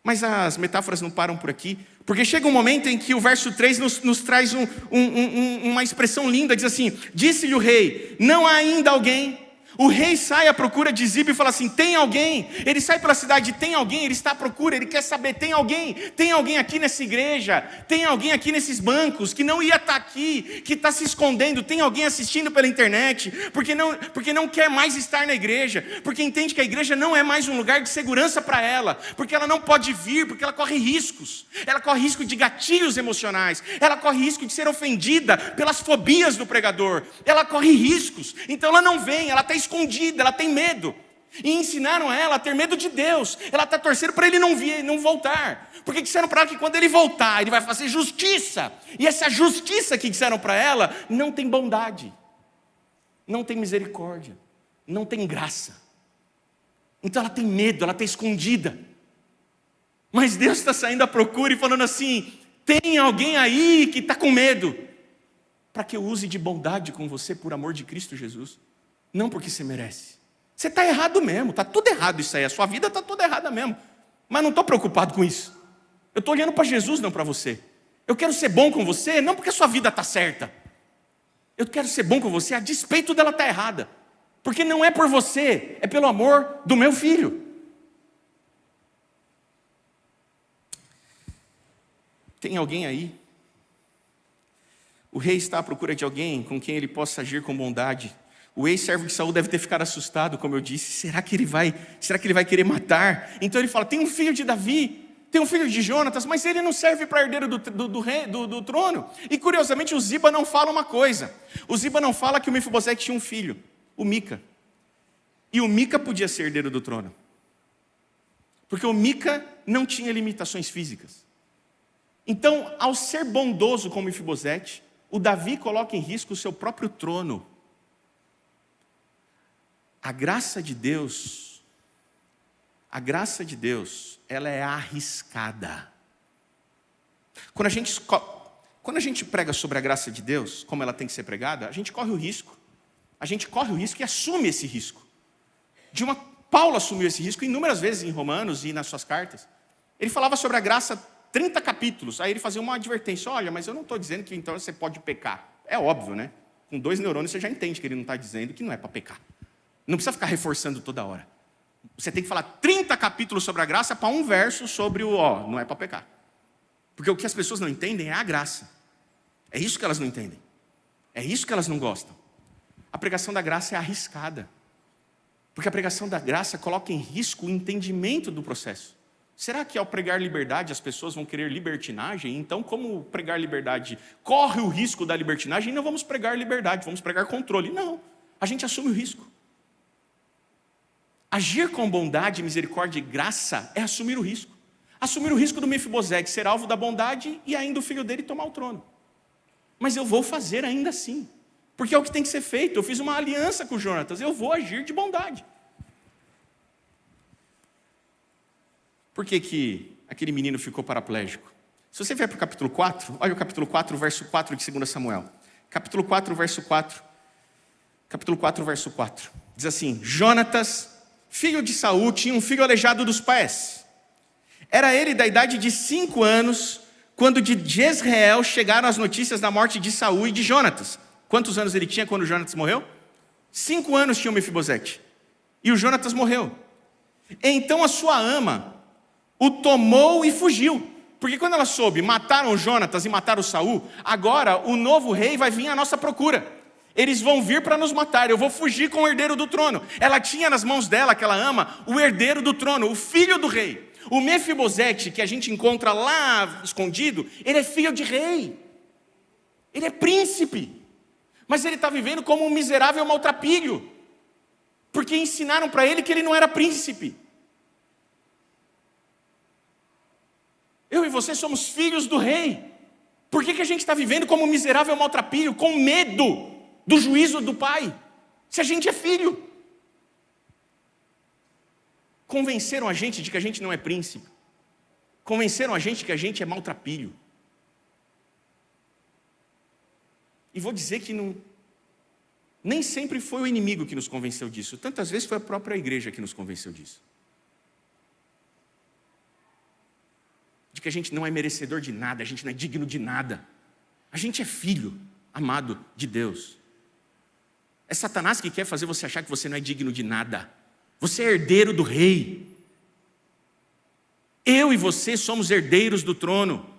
Mas as metáforas não param por aqui, porque chega um momento em que o verso 3 nos traz uma expressão linda, diz assim: disse-lhe o rei, não há ainda alguém. O rei sai à procura de Ziba e fala assim: tem alguém? Ele sai pela cidade, tem alguém? Ele está à procura, ele quer saber, tem alguém? Tem alguém aqui nessa igreja? Tem alguém aqui nesses bancos que não ia estar aqui, que está se escondendo? Tem alguém assistindo pela internet? Porque não quer mais estar na igreja, porque entende que a igreja não é mais um lugar de segurança para ela, porque ela não pode vir, porque ela corre riscos. Ela corre risco de gatilhos emocionais, ela corre risco de ser ofendida pelas fobias do pregador, ela corre riscos, então ela não vem, ela está escondida, ela tem medo. E ensinaram ela a ter medo de Deus. Ela está torcendo para ele não voltar. Porque disseram para ela que quando ele voltar, ele vai fazer justiça. E essa justiça que disseram para ela não tem bondade, não tem misericórdia, não tem graça. Então ela tem medo, ela está escondida. Mas Deus está saindo à procura e falando assim: tem alguém aí que está com medo, para que eu use de bondade com você por amor de Cristo Jesus. Não porque você merece. Você está errado mesmo, está tudo errado isso aí. A sua vida está toda errada mesmo. Mas não estou preocupado com isso. Eu estou olhando para Jesus, não para você. Eu quero ser bom com você, não porque a sua vida está certa. Eu quero ser bom com você a despeito dela estar errada. Porque não é por você, é pelo amor do meu filho. Tem alguém aí? O rei está à procura de alguém com quem ele possa agir com bondade. O ex-servo de Saul deve ter ficado assustado, como eu disse. Será que ele vai querer matar? Então ele fala: tem um filho de Davi, tem um filho de Jonatas, mas ele não serve para herdeiro do trono. E curiosamente o Ziba não fala uma coisa. O Ziba não fala que o Mefibosete tinha um filho, o Mica. E o Mica podia ser herdeiro do trono. Porque o Mica não tinha limitações físicas. Então, ao ser bondoso com o Mefibosete, o Davi coloca em risco o seu próprio trono. A graça de Deus, ela é arriscada. Quando a gente prega sobre a graça de Deus, como ela tem que ser pregada, a gente corre o risco. A gente corre o risco e assume esse risco. Paulo assumiu esse risco inúmeras vezes em Romanos e nas suas cartas. Ele falava sobre a graça 30 capítulos, aí ele fazia uma advertência: olha, mas eu não estou dizendo que então você pode pecar. É óbvio, né? Com 2 neurônios você já entende que ele não está dizendo que não é para pecar. Não precisa ficar reforçando toda hora. Você tem que falar 30 capítulos sobre a graça para um verso sobre não é para pecar. Porque o que as pessoas não entendem é a graça. É isso que elas não entendem. É isso que elas não gostam. A pregação da graça é arriscada. Porque a pregação da graça coloca em risco o entendimento do processo. Será que ao pregar liberdade as pessoas vão querer libertinagem? Então, como pregar liberdade corre o risco da libertinagem, não vamos pregar liberdade, vamos pregar controle. Não, a gente assume o risco. Agir com bondade, misericórdia e graça é assumir o risco. Assumir o risco do Mefibosete ser alvo da bondade e ainda o filho dele tomar o trono. Mas eu vou fazer ainda assim, porque é o que tem que ser feito. Eu fiz uma aliança com Jonatas, eu vou agir de bondade. Por que aquele menino ficou paraplégico? Se você vier para o capítulo 4, olha o capítulo 4, verso 4 de 2 Samuel. Capítulo 4, verso 4. Capítulo 4, verso 4. Diz assim: Jonatas, filho de Saul, tinha um filho aleijado dos pés. Era ele da idade de 5 anos, quando de Jezreel chegaram as notícias da morte de Saul e de Jonatas. Quantos anos ele tinha quando Jonatas morreu? 5 anos tinha o Mefibosete. E o Jonatas morreu. Então a sua ama o tomou e fugiu. Porque quando ela soube, mataram Jonatas e mataram Saul, agora o novo rei vai vir à nossa procura. Eles vão vir para nos matar, eu vou fugir com o herdeiro do trono. Ela tinha nas mãos dela, que ela ama, o herdeiro do trono, o filho do rei. O Mefibosete, que a gente encontra lá escondido, ele é filho de rei. Ele é príncipe. Mas ele está vivendo como um miserável maltrapilho. Porque ensinaram para ele que ele não era príncipe. e você somos filhos do rei. Por que a gente está vivendo como miserável maltrapilho, com medo do juízo do pai, se a gente é filho? Convenceram a gente de que a gente não é príncipe. Convenceram a gente que a gente é maltrapilho. E vou dizer que nem sempre foi o inimigo que nos convenceu disso. Tantas vezes foi a própria igreja que nos convenceu disso. De que a gente não é merecedor de nada, a gente não é digno de nada. A gente é filho amado de Deus. É Satanás que quer fazer você achar que você não é digno de nada. Você é herdeiro do rei. Eu e você somos herdeiros do trono.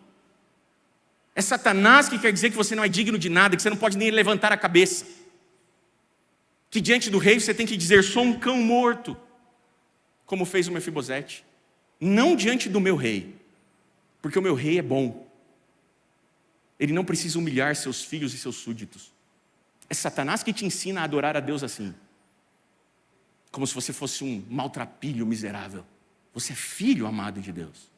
É Satanás que quer dizer que você não é digno de nada, que você não pode nem levantar a cabeça. Que diante do rei você tem que dizer, sou um cão morto, como fez o Mefibosete. Não diante do meu rei, porque o meu rei é bom. Ele não precisa humilhar seus filhos e seus súditos. É Satanás que te ensina a adorar a Deus assim, como se você fosse um maltrapilho miserável. Você é filho amado de Deus.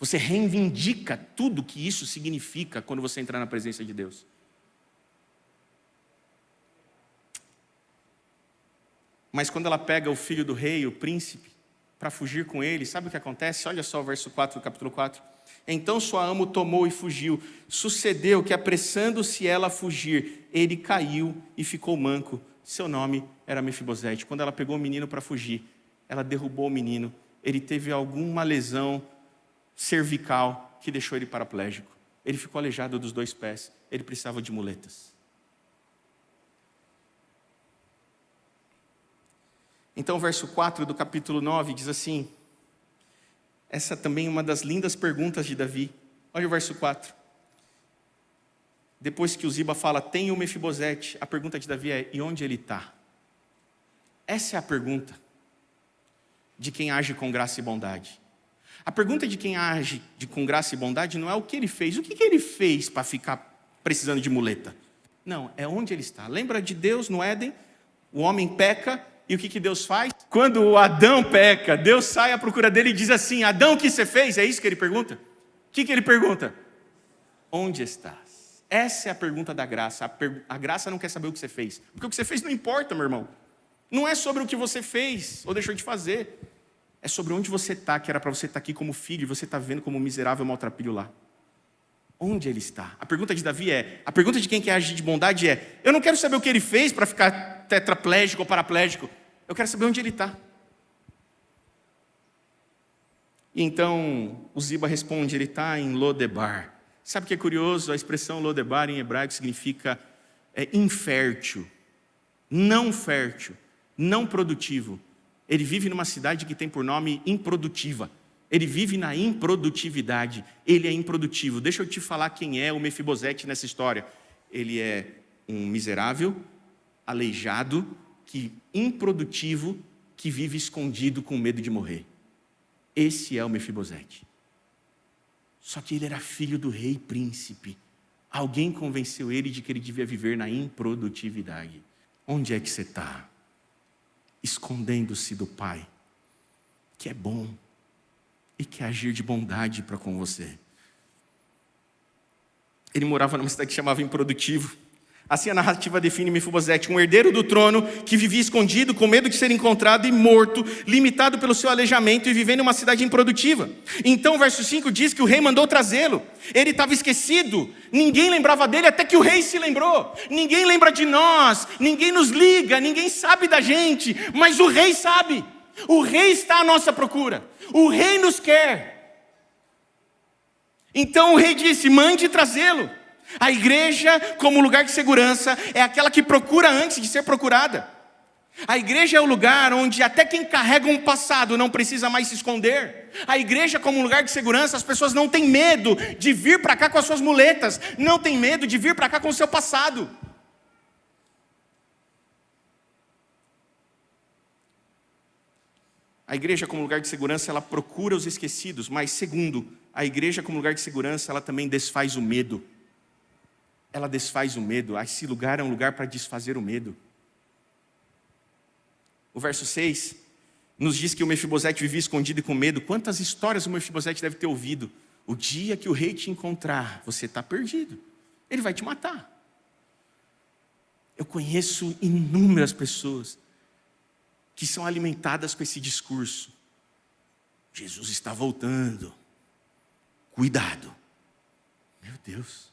Você reivindica tudo que isso significa quando você entrar na presença de Deus. Mas quando ela pega o filho do rei, o príncipe, para fugir com ele, sabe o que acontece? Olha só o verso 4 do capítulo 4. Então sua ama o tomou e fugiu. Sucedeu que, apressando-se ela a fugir, ele caiu e ficou manco. Seu nome era Mefibosete. Quando ela pegou o menino para fugir, ela derrubou o menino. Ele teve alguma lesão cervical que deixou ele paraplégico. Ele ficou aleijado dos 2 pés. Ele precisava de muletas. Então, o verso 4 do capítulo 9 diz assim, essa também é uma das lindas perguntas de Davi. Olha o verso 4. Depois que o Ziba fala, tem o Mefibosete, a pergunta de Davi é, e onde ele está? Essa é a pergunta de quem age com graça e bondade. A pergunta de quem age com graça e bondade não é o que ele fez. O que ele fez para ficar precisando de muleta? Não, é onde ele está. Lembra de Deus no Éden? O homem peca e o que Deus faz? Quando o Adão peca, Deus sai à procura dele e diz assim, Adão, o que você fez? É isso que ele pergunta? O que ele pergunta? Onde estás? Essa é a pergunta da graça. A graça não quer saber o que você fez. Porque o que você fez não importa, meu irmão. Não é sobre o que você fez ou deixou de fazer. É sobre onde você está, que era para você estar aqui como filho, e você está vivendo como um miserável maltrapilho lá. Onde ele está? A pergunta de Davi a pergunta de quem quer agir de bondade é, eu não quero saber o que ele fez para ficar tetraplégico ou paraplégico, eu quero saber onde ele está. E então, o Ziba responde, ele está em Lodebar. Sabe o que é curioso? A expressão Lodebar em hebraico significa infértil, não fértil, não produtivo. Ele vive numa cidade que tem por nome improdutiva. Ele vive na improdutividade. Ele é improdutivo. Deixa eu te falar quem é o Mefibosete nessa história. Ele é um miserável, aleijado, improdutivo, que vive escondido com medo de morrer. Esse é o Mefibosete. Só que ele era filho do rei príncipe. Alguém convenceu ele de que ele devia viver na improdutividade. Onde é que você está? Escondendo-se do Pai, que é bom e quer agir de bondade para com você. Ele morava numa cidade que chamava Improdutivo. Assim a narrativa define Mefibosete, um herdeiro do trono que vivia escondido, com medo de ser encontrado e morto, limitado pelo seu aleijamento e vivendo em uma cidade improdutiva. Então o verso 5 diz que o rei mandou trazê-lo. Ele estava esquecido, ninguém lembrava dele até que o rei se lembrou. Ninguém lembra de nós, ninguém nos liga, ninguém sabe da gente, mas o rei sabe. O rei está à nossa procura, o rei nos quer. Então o rei disse, mande trazê-lo. A igreja, como lugar de segurança, é aquela que procura antes de ser procurada. A igreja é o lugar onde até quem carrega um passado não precisa mais se esconder. A igreja, como lugar de segurança, as pessoas não têm medo de vir para cá com as suas muletas, não têm medo de vir para cá com o seu passado. A igreja, como lugar de segurança, ela procura os esquecidos, mas segundo, a igreja, como lugar de segurança, ela também desfaz o medo. Ela desfaz o medo. Esse lugar é um lugar para desfazer o medo. O verso 6 nos diz que o Mefibosete vivia escondido e com medo. Quantas histórias o Mefibosete deve ter ouvido? O dia que o rei te encontrar, você está perdido. Ele vai te matar. Eu conheço inúmeras pessoas que são alimentadas com esse discurso. Jesus está voltando. Cuidado. Meu Deus.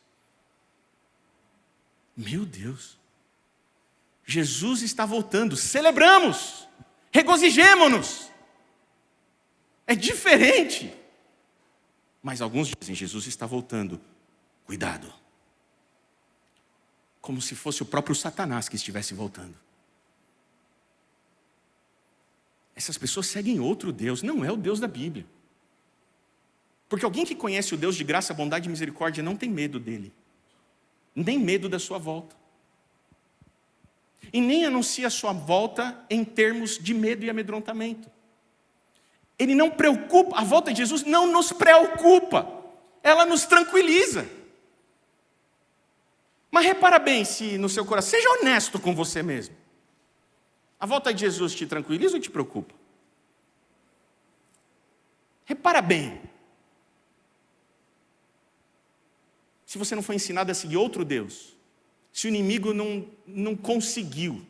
Meu Deus. Jesus está voltando. Celebramos. Regozijemo-nos. É diferente. Mas alguns dizem, Jesus está voltando. Cuidado. Como se fosse o próprio Satanás que estivesse voltando. Essas pessoas seguem outro Deus, não é o Deus da Bíblia. Porque alguém que conhece o Deus de graça, bondade e misericórdia não tem medo dele. Nem medo da sua volta. E nem anuncia a sua volta em termos de medo e amedrontamento. Ele não preocupa, a volta de Jesus não nos preocupa, ela nos tranquiliza. Mas repara bem se no seu coração, seja honesto com você mesmo. A volta de Jesus te tranquiliza ou te preocupa? Repara bem. Se você não foi ensinado a seguir outro Deus, se o inimigo não conseguiu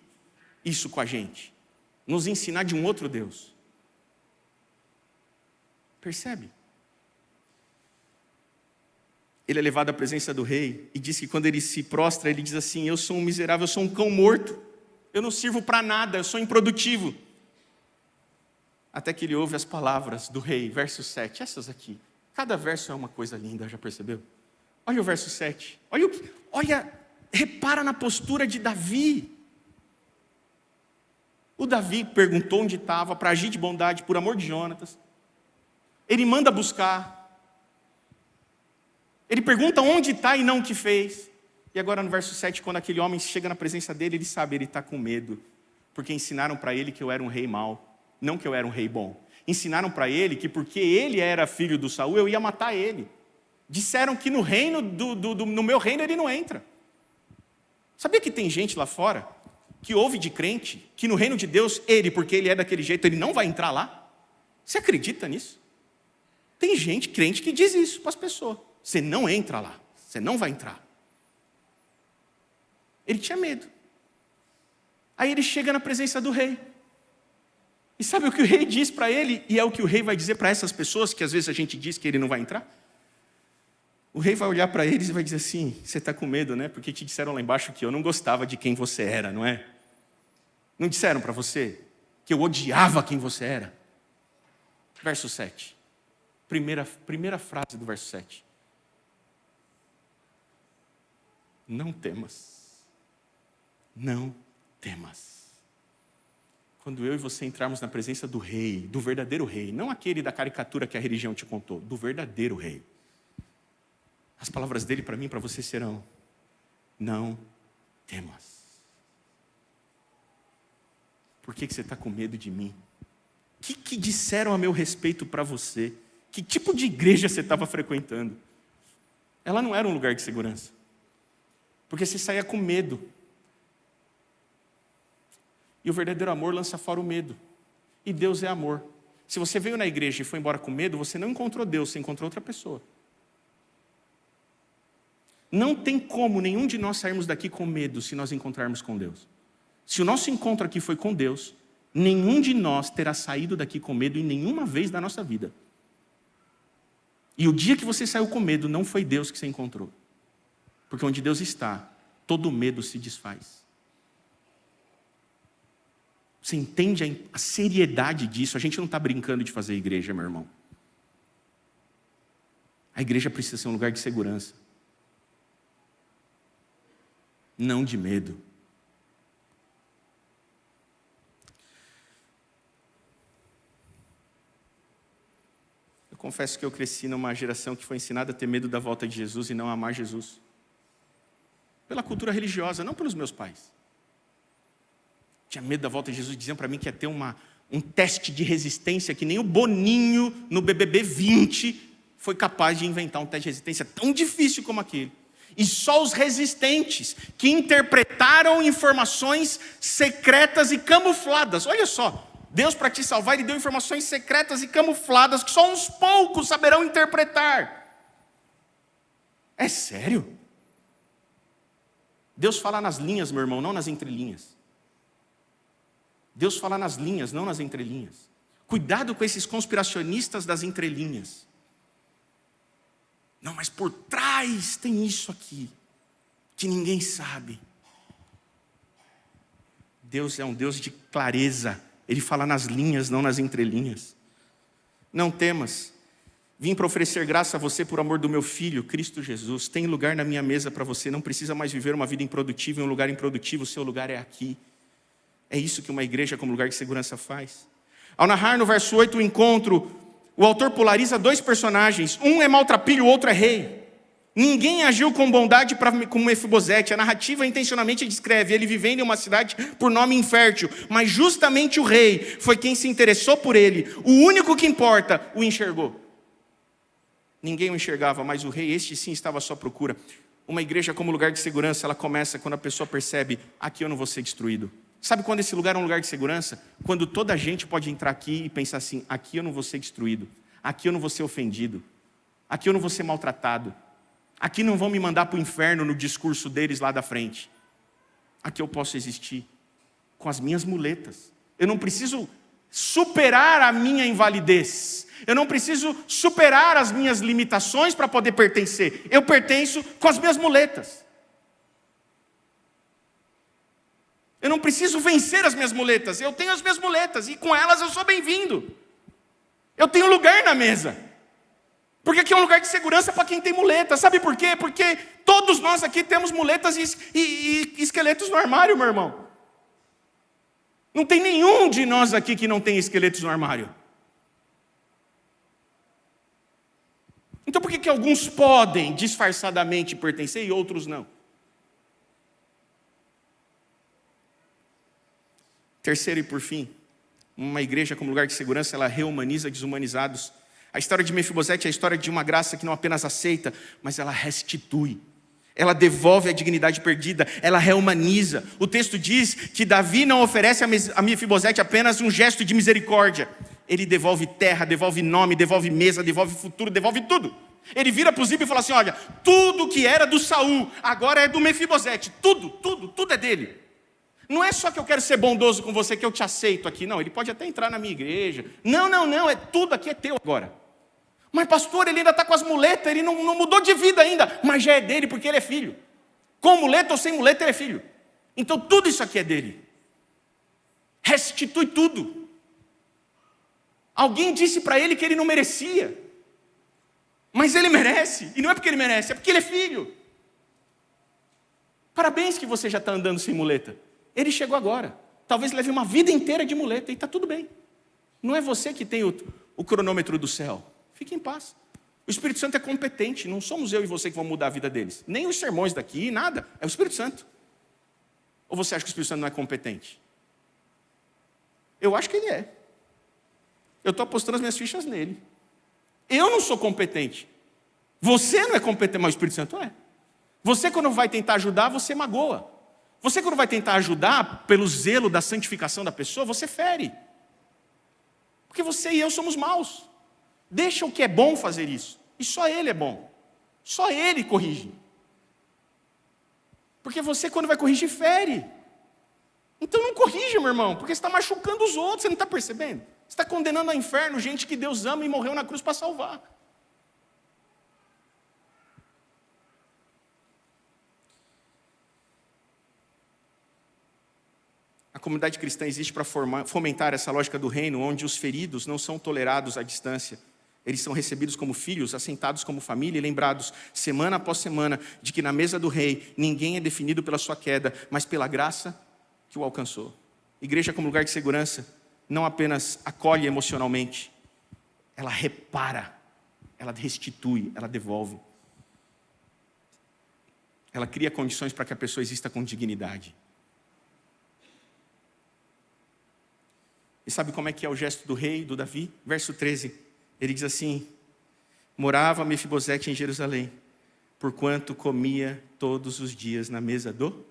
isso com a gente, nos ensinar de um outro Deus. Percebe? Ele é levado à presença do rei e diz que quando ele se prostra, ele diz assim, eu sou um miserável, eu sou um cão morto, eu não sirvo para nada, eu sou improdutivo. Até que ele ouve as palavras do rei, verso 7, essas aqui. Cada verso é uma coisa linda, já percebeu? Olha o verso 7, olha, repara na postura de Davi. O Davi perguntou onde estava, para agir de bondade, por amor de Jonatas. Ele manda buscar. Ele pergunta onde está e não o que fez. E agora no verso 7, quando aquele homem chega na presença dele, ele sabe, ele está com medo. Porque ensinaram para ele que eu era um rei mau, não que eu era um rei bom. Ensinaram para ele que porque ele era filho do Saul, eu ia matar ele. Disseram que no reino no meu reino ele não entra. Sabia que tem gente lá fora que ouve de crente que no reino de Deus, ele, porque ele é daquele jeito, ele não vai entrar lá? Você acredita nisso? Tem gente, crente, que diz isso para as pessoas. Você não entra lá, você não vai entrar. Ele tinha medo. Aí ele chega na presença do rei. E sabe o que o rei diz para ele? E é o que o rei vai dizer para essas pessoas, que às vezes a gente diz que ele não vai entrar. O rei vai olhar para eles e vai dizer assim, você está com medo, né? Porque te disseram lá embaixo que eu não gostava de quem você era, não é? Não disseram para você que eu odiava quem você era? Verso 7. Primeira frase do verso 7. Não temas. Não temas. Quando eu e você entrarmos na presença do rei, do verdadeiro rei, não aquele da caricatura que a religião te contou, do verdadeiro rei. As palavras dele para mim e para você serão, não temas. Por que você está com medo de mim? O que disseram a meu respeito para você? Que tipo de igreja você estava frequentando? Ela não era um lugar de segurança. Porque você saía com medo. E o verdadeiro amor lança fora o medo. E Deus é amor. Se você veio na igreja e foi embora com medo, você não encontrou Deus, você encontrou outra pessoa. Não tem como nenhum de nós sairmos daqui com medo se nós encontrarmos com Deus. Se o nosso encontro aqui foi com Deus, nenhum de nós terá saído daqui com medo em nenhuma vez da nossa vida. E o dia que você saiu com medo, não foi Deus que você encontrou. Porque onde Deus está, todo medo se desfaz. Você entende a seriedade disso? A gente não está brincando de fazer igreja, meu irmão. A igreja precisa ser um lugar de segurança. Não de medo. Eu confesso que eu cresci numa geração que foi ensinada a ter medo da volta de Jesus e não a amar Jesus. Pela cultura religiosa, não pelos meus pais. Tinha medo da volta de Jesus, diziam para mim que ia ter um teste de resistência que nem o Boninho no BBB 20 foi capaz de inventar um teste de resistência tão difícil como aquele. E só os resistentes que interpretaram informações secretas e camufladas. Olha só, Deus, para te salvar, Ele deu informações secretas e camufladas que só uns poucos saberão interpretar. É sério? Deus fala nas linhas, meu irmão, não nas entrelinhas. Deus fala nas linhas, não nas entrelinhas. Cuidado com esses conspiracionistas das entrelinhas. Não, mas por trás tem isso aqui, que ninguém sabe. Deus é um Deus de clareza. Ele fala nas linhas, não nas entrelinhas. Não temas. Vim para oferecer graça a você por amor do meu Filho, Cristo Jesus. Tem lugar na minha mesa para você. Não precisa mais viver uma vida improdutiva em um lugar improdutivo. O seu lugar é aqui. É isso que uma igreja como lugar de segurança faz. Ao narrar no verso 8 o encontro, o autor polariza dois personagens. Um é maltrapilho, o outro é rei. Ninguém agiu com bondade com Mefibosete. A narrativa intencionalmente descreve ele vivendo em uma cidade por nome infértil. Mas justamente o rei foi quem se interessou por ele. O único que importa o enxergou. Ninguém o enxergava, mas o rei, este sim, estava à sua procura. Uma igreja como lugar de segurança, ela começa quando a pessoa percebe: aqui eu não vou ser destruído. Sabe quando esse lugar é um lugar de segurança? Quando toda a gente pode entrar aqui e pensar assim: aqui eu não vou ser destruído, aqui eu não vou ser ofendido, aqui eu não vou ser maltratado, aqui não vão me mandar para o inferno no discurso deles lá da frente. Aqui eu posso existir com as minhas muletas. Eu não preciso superar a minha invalidez, eu não preciso superar as minhas limitações para poder pertencer. Eu pertenço com as minhas muletas. Eu não preciso vencer as minhas muletas, eu tenho as minhas muletas, e com elas eu sou bem-vindo. Eu tenho lugar na mesa, porque aqui é um lugar de segurança para quem tem muletas. Sabe por quê? Porque todos nós aqui temos muletas e esqueletos no armário, meu irmão. Não tem nenhum de nós aqui que não tem esqueletos no armário. Então por que alguns podem disfarçadamente pertencer e outros não? Terceiro e por fim, uma igreja como lugar de segurança, ela reumaniza desumanizados. A história de Mefibosete é a história de uma graça que não apenas aceita, mas ela restitui. Ela devolve a dignidade perdida, ela reumaniza. O texto diz que Davi não oferece a Mefibosete apenas um gesto de misericórdia. Ele devolve terra, devolve nome, devolve mesa, devolve futuro, devolve tudo. Ele vira para o Ziba e fala assim: olha, tudo que era do Saul, agora é do Mefibosete. Tudo é dele. Não é só que eu quero ser bondoso com você, que eu te aceito aqui. Não, ele pode até entrar na minha igreja. Não, tudo aqui é teu agora. Mas pastor, ele ainda está com as muletas, ele não mudou de vida ainda. Mas já é dele porque ele é filho. Com muleta ou sem muleta, ele é filho. Então tudo isso aqui é dele. Restitui tudo. Alguém disse para ele que ele não merecia. Mas ele merece. E não é porque ele merece, é porque ele é filho. Parabéns que você já está andando sem muleta. Ele chegou agora. Talvez leve uma vida inteira de muleta e está tudo bem. Não é você que tem o cronômetro do céu. Fique em paz. O Espírito Santo é competente. Não somos eu e você que vão mudar a vida deles. Nem os sermões daqui, nada. É o Espírito Santo. Ou você acha que o Espírito Santo não é competente? Eu acho que ele é. Eu estou apostando as minhas fichas nele. Eu não sou competente. Você não é competente, mas o Espírito Santo é. Você, quando vai tentar ajudar, você magoa. Você, quando vai tentar ajudar pelo zelo da santificação da pessoa, você fere. Porque você e eu somos maus. Deixa o que é bom fazer isso. E só ele é bom. Só ele corrige. Porque você, quando vai corrigir, fere. Então não corrija, meu irmão, porque você está machucando os outros, você não está percebendo? Você está condenando ao inferno gente que Deus ama e morreu na cruz para salvar. A comunidade cristã existe para fomentar essa lógica do reino, onde os feridos não são tolerados à distância. Eles são recebidos como filhos, assentados como família e lembrados, semana após semana, de que na mesa do rei, ninguém é definido pela sua queda, mas pela graça que o alcançou. Igreja como lugar de segurança, não apenas acolhe emocionalmente, ela repara, ela restitui, ela devolve. Ela cria condições para que a pessoa exista com dignidade. E sabe como é que é o gesto do rei, do Davi? Verso 13, ele diz assim: morava Mefibosete em Jerusalém, porquanto comia todos os dias na mesa do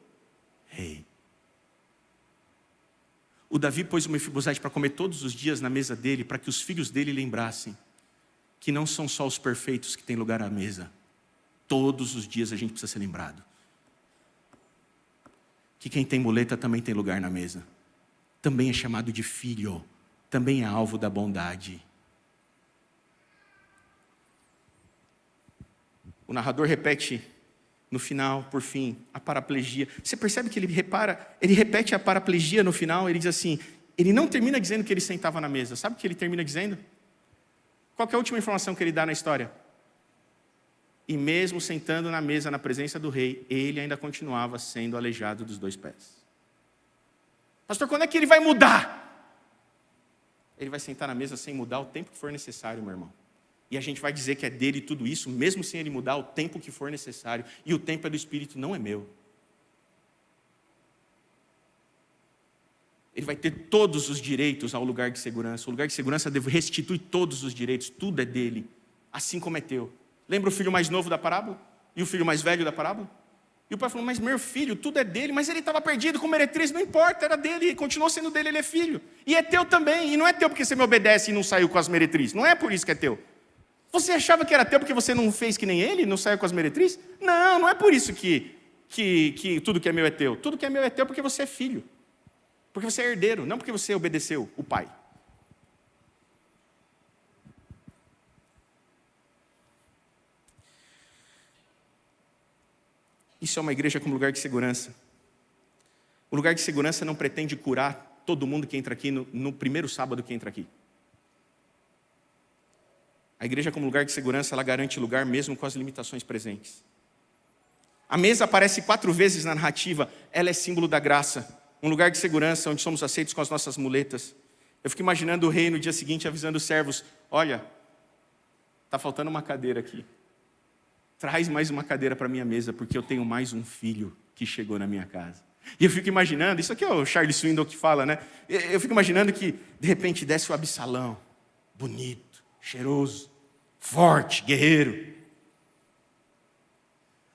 rei. O Davi pôs o Mefibosete para comer todos os dias na mesa dele, para que os filhos dele lembrassem que não são só os perfeitos que têm lugar à mesa. Todos os dias a gente precisa ser lembrado que quem tem muleta também tem lugar na mesa. Também é chamado de filho, também é alvo da bondade. O narrador repete no final, por fim, a paraplegia. Você percebe que ele repete a paraplegia no final, ele diz assim, ele não termina dizendo que ele sentava na mesa. Sabe o que ele termina dizendo? Qual que é a última informação que ele dá na história? E mesmo sentando na mesa na presença do rei, ele ainda continuava sendo aleijado dos 2 pés. Pastor, quando é que ele vai mudar? Ele vai sentar na mesa sem mudar o tempo que for necessário, meu irmão. E a gente vai dizer que é dele tudo isso, mesmo sem ele mudar o tempo que for necessário. E o tempo é do Espírito, não é meu. Ele vai ter todos os direitos ao lugar de segurança. O lugar de segurança restitui todos os direitos, tudo é dele, assim como é teu. Lembra o filho mais novo da parábola? E o filho mais velho da parábola? E o pai falou, mas meu filho, tudo é dele. Mas ele estava perdido com meretriz, não importa, era dele, continuou sendo dele, ele é filho. E é teu também, e não é teu porque você me obedece e não saiu com as meretrizes. Não é por isso que é teu. Você achava que era teu porque você não fez que nem ele, não saiu com as meretrizes? Não, não é por isso que tudo que é meu é teu. Tudo que é meu é teu porque você é filho. Porque você é herdeiro, não porque você obedeceu o pai. Isso é uma igreja como lugar de segurança. O lugar de segurança não pretende curar todo mundo que entra aqui no primeiro sábado que entra aqui. A igreja como lugar de segurança, ela garante lugar mesmo com as limitações presentes. A mesa aparece 4 vezes na narrativa, ela é símbolo da graça. Um lugar de segurança onde somos aceitos com as nossas muletas. Eu fico imaginando o rei no dia seguinte avisando os servos, olha, está faltando uma cadeira aqui. Traz mais uma cadeira para a minha mesa, porque eu tenho mais um filho que chegou na minha casa. E eu fico imaginando, isso aqui é o Charles Swindoll que fala, né? Eu fico imaginando que, de repente, desce o Absalão, bonito, cheiroso, forte, guerreiro.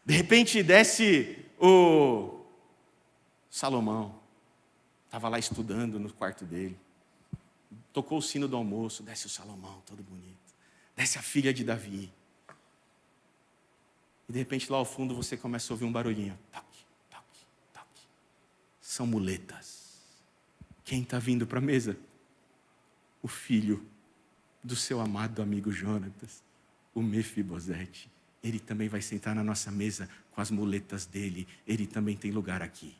De repente, desce o Salomão. Estava lá estudando no quarto dele. Tocou o sino do almoço, desce o Salomão, todo bonito. Desce a filha de Davi. E de repente lá ao fundo você começa a ouvir um barulhinho. Toque, toque, toque. São muletas. Quem está vindo para a mesa? O filho do seu amado amigo Jonatas, o Mefibosete. Ele também vai sentar na nossa mesa com as muletas dele. Ele também tem lugar aqui.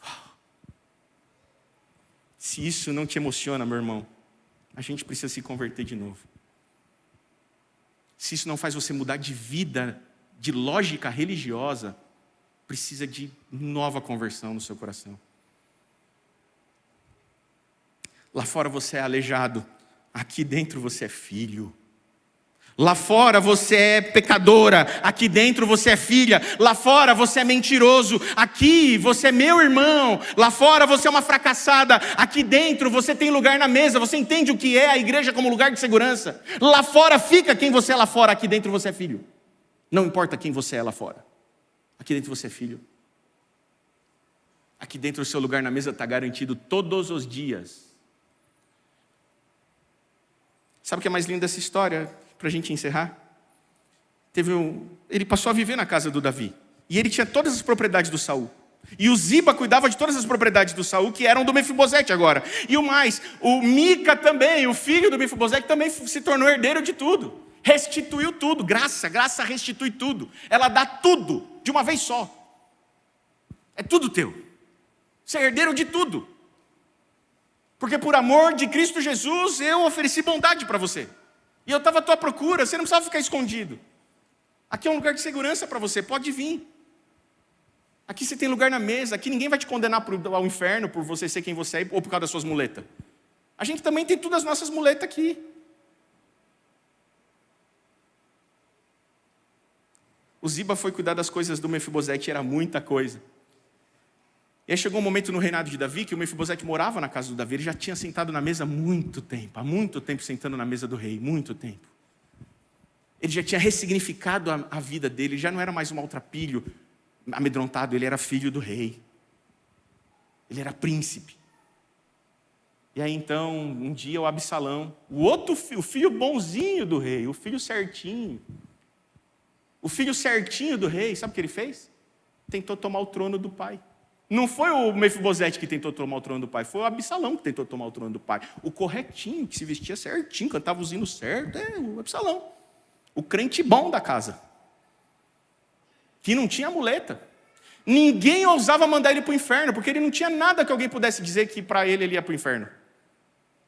Uau. Se isso não te emociona, meu irmão, a gente precisa se converter de novo. Se isso não faz você mudar de vida, de lógica religiosa, precisa de nova conversão no seu coração. Lá fora você é aleijado, aqui dentro você é filho. Lá fora você é pecadora, aqui dentro você é filha. Lá fora você é mentiroso, aqui você é meu irmão. Lá fora você é uma fracassada, aqui dentro você tem lugar na mesa. Você entende o que é a igreja como lugar de segurança? Lá fora fica quem você é lá fora, aqui dentro você é filho. Não importa quem você é lá fora, aqui dentro você é filho. Aqui dentro o seu lugar na mesa está garantido todos os dias. Sabe o que é mais lindo dessa história? Para a gente encerrar. Ele passou a viver na casa do Davi. E ele tinha todas as propriedades do Saul. E o Ziba cuidava de todas as propriedades do Saul, que eram do Mefibosete agora. E o mais, o Mica também, o filho do Mefibosete, também se tornou herdeiro de tudo. Restituiu tudo. Graça restitui tudo. Ela dá tudo, de uma vez só. É tudo teu. Você é herdeiro de tudo. Porque por amor de Cristo Jesus, eu ofereci bondade para você. E eu estava à tua procura, você não precisava ficar escondido. Aqui é um lugar de segurança para você, pode vir. Aqui você tem lugar na mesa, aqui ninguém vai te condenar ao inferno por você ser quem você é ou por causa das suas muletas. A gente também tem todas as nossas muletas aqui. O Ziba foi cuidar das coisas do Mefibosete, era muita coisa. E aí chegou um momento no reinado de Davi que o Mefibosete morava na casa do Davi. Ele já tinha sentado na mesa há muito tempo sentando na mesa do rei, muito tempo. Ele já tinha ressignificado a vida dele, já não era mais um maltrapilho amedrontado, ele era filho do rei. Ele era príncipe. E aí então, um dia o Absalão, o filho bonzinho do rei, o filho certinho do rei, sabe o que ele fez? Tentou tomar o trono do pai. Não foi o Mefibosete que tentou tomar o trono do pai, foi o Absalão que tentou tomar o trono do pai. O corretinho, que se vestia certinho, cantava os hinos certo, é o Absalão. O crente bom da casa. Que não tinha muleta. Ninguém ousava mandar ele para o inferno, porque ele não tinha nada que alguém pudesse dizer que para ele ia para o inferno.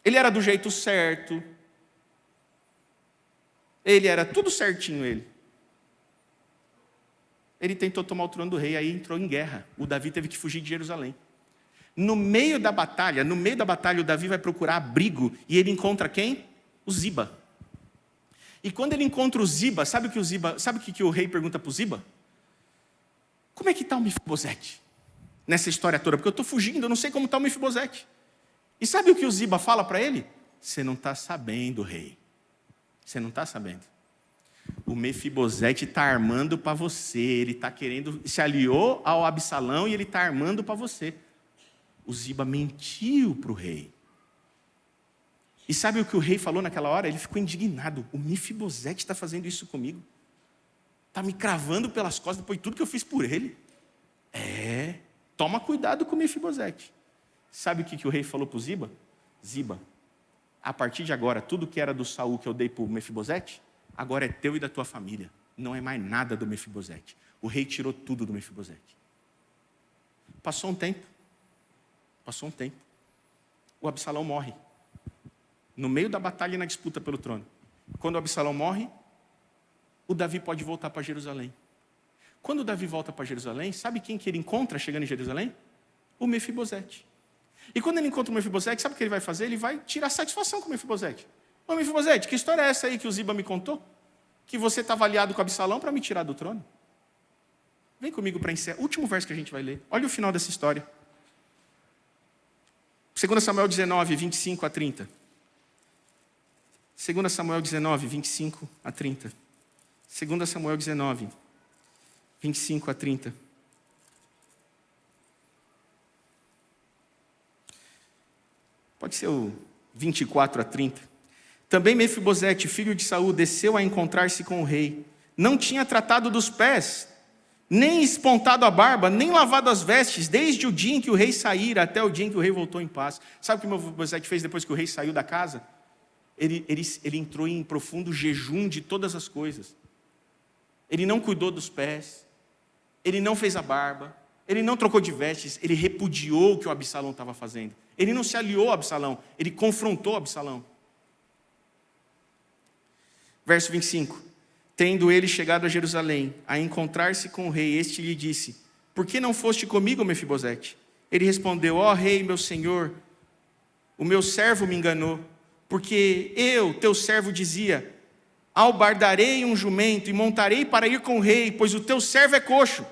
Ele era do jeito certo. Ele era tudo certinho, ele. Ele tentou tomar o trono do rei, aí entrou em guerra. O Davi teve que fugir de Jerusalém. No meio da batalha, o Davi vai procurar abrigo e ele encontra quem? O Ziba. E quando ele encontra o Ziba, sabe o que o rei pergunta para o Ziba? Como é que está o Mefibosete? Nessa história toda, porque eu estou fugindo, eu não sei como está o Mefibosete. E sabe o que o Ziba fala para ele? Você não está sabendo, rei. Você não está sabendo. O Mefibosete está armando para você. Ele está querendo, se aliou ao Absalão e ele está armando para você. O Ziba mentiu para o rei. E sabe o que o rei falou naquela hora? Ele ficou indignado. O Mefibosete está fazendo isso comigo. Está me cravando pelas costas depois de tudo que eu fiz por ele. Toma cuidado com o Mefibosete. Sabe o que o rei falou para o Ziba? Ziba, a partir de agora, tudo que era do Saul que eu dei para o Mefibosete, agora é teu e da tua família. Não é mais nada do Mefibosete. O rei tirou tudo do Mefibosete. Passou um tempo. O Absalão morre. No meio da batalha e na disputa pelo trono. Quando o Absalão morre, o Davi pode voltar para Jerusalém. Quando o Davi volta para Jerusalém, sabe quem que ele encontra chegando em Jerusalém? O Mefibosete. E quando ele encontra o Mefibosete, sabe o que ele vai fazer? Ele vai tirar satisfação com o Mefibosete. Ô Mefibosete, que história é essa aí que o Ziba me contou? Que você estava aliado com o Absalão para me tirar do trono? Vem comigo para encerrar. Último verso que a gente vai ler. Olha o final dessa história. 2 Samuel 19, 25 a 30. 2 Samuel 19, 25 a 30. 2 Samuel 19, 25 a 30. Pode ser o 24 a 30. Também Mefibosete, filho de Saul, desceu a encontrar-se com o rei. Não tinha tratado dos pés, nem espontado a barba, nem lavado as vestes, desde o dia em que o rei saíra até o dia em que o rei voltou em paz. Sabe o que Mefibosete fez depois que o rei saiu da casa? Ele entrou em profundo jejum de todas as coisas. Ele não cuidou dos pés, ele não fez a barba, ele não trocou de vestes, ele repudiou o que o Absalão estava fazendo. Ele não se aliou a Absalão, ele confrontou Absalão. Verso 25. Tendo ele chegado a Jerusalém, a encontrar-se com o rei, este lhe disse: por que não foste comigo, Mefibosete? Ele respondeu: ó rei, meu senhor, o meu servo me enganou, porque eu, teu servo, dizia: albardarei um jumento e montarei para ir com o rei, pois o teu servo é coxo.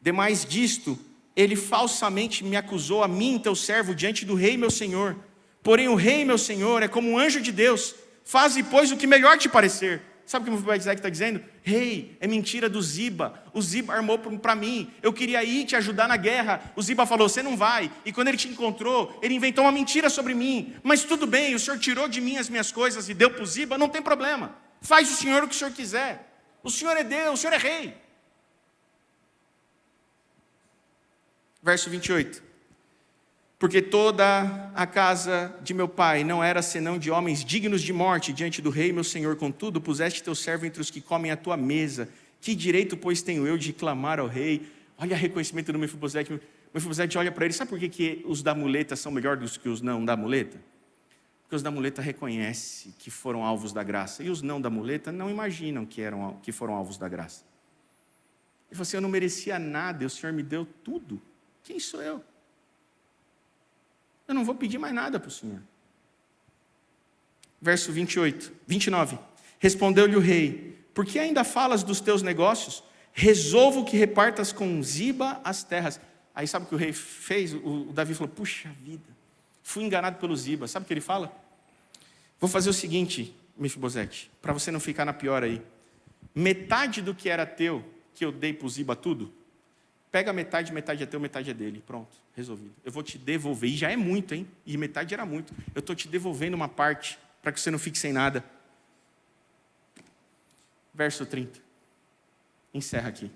Demais disto, ele falsamente me acusou a mim, teu servo, diante do rei, meu senhor. Porém o rei, meu senhor, é como um anjo de Deus. Faze, pois, o que melhor te parecer. Sabe o que o Mefibosete está dizendo? Rei, é mentira do Ziba. O Ziba armou para mim. Eu queria ir te ajudar na guerra. O Ziba falou: você não vai. E quando ele te encontrou, ele inventou uma mentira sobre mim. Mas tudo bem, o senhor tirou de mim as minhas coisas e deu para o Ziba, não tem problema. Faz o senhor o que o senhor quiser. O senhor é Deus, o senhor é rei. Verso 28. Porque toda a casa de meu pai não era senão de homens dignos de morte diante do rei, meu senhor. Contudo, puseste teu servo entre os que comem a tua mesa. Que direito, pois, tenho eu de clamar ao rei? Olha o reconhecimento do Mefibosete. Mefibosete olha para ele. Sabe por que os da muleta são melhores do que os não da muleta? Porque os da muleta reconhecem que foram alvos da graça. E os não da muleta não imaginam que foram alvos da graça. Ele falou assim: eu não merecia nada, e o senhor me deu tudo. Quem sou eu? Eu não vou pedir mais nada para o Senhor. Verso 29. Respondeu-lhe o rei: por que ainda falas dos teus negócios? Resolvo que repartas com Ziba as terras. Aí sabe o que o rei fez? O Davi falou: puxa vida, fui enganado pelo Ziba. Sabe o que ele fala? Vou fazer o seguinte, Mefibosete, para você não ficar na pior aí. Metade do que era teu, que eu dei para o Ziba tudo, Pega metade é teu, metade é dele. Pronto, resolvido. Eu vou te devolver. E já é muito, hein? E metade era muito. Eu estou te devolvendo uma parte, para que você não fique sem nada. Verso 30. Encerra aqui.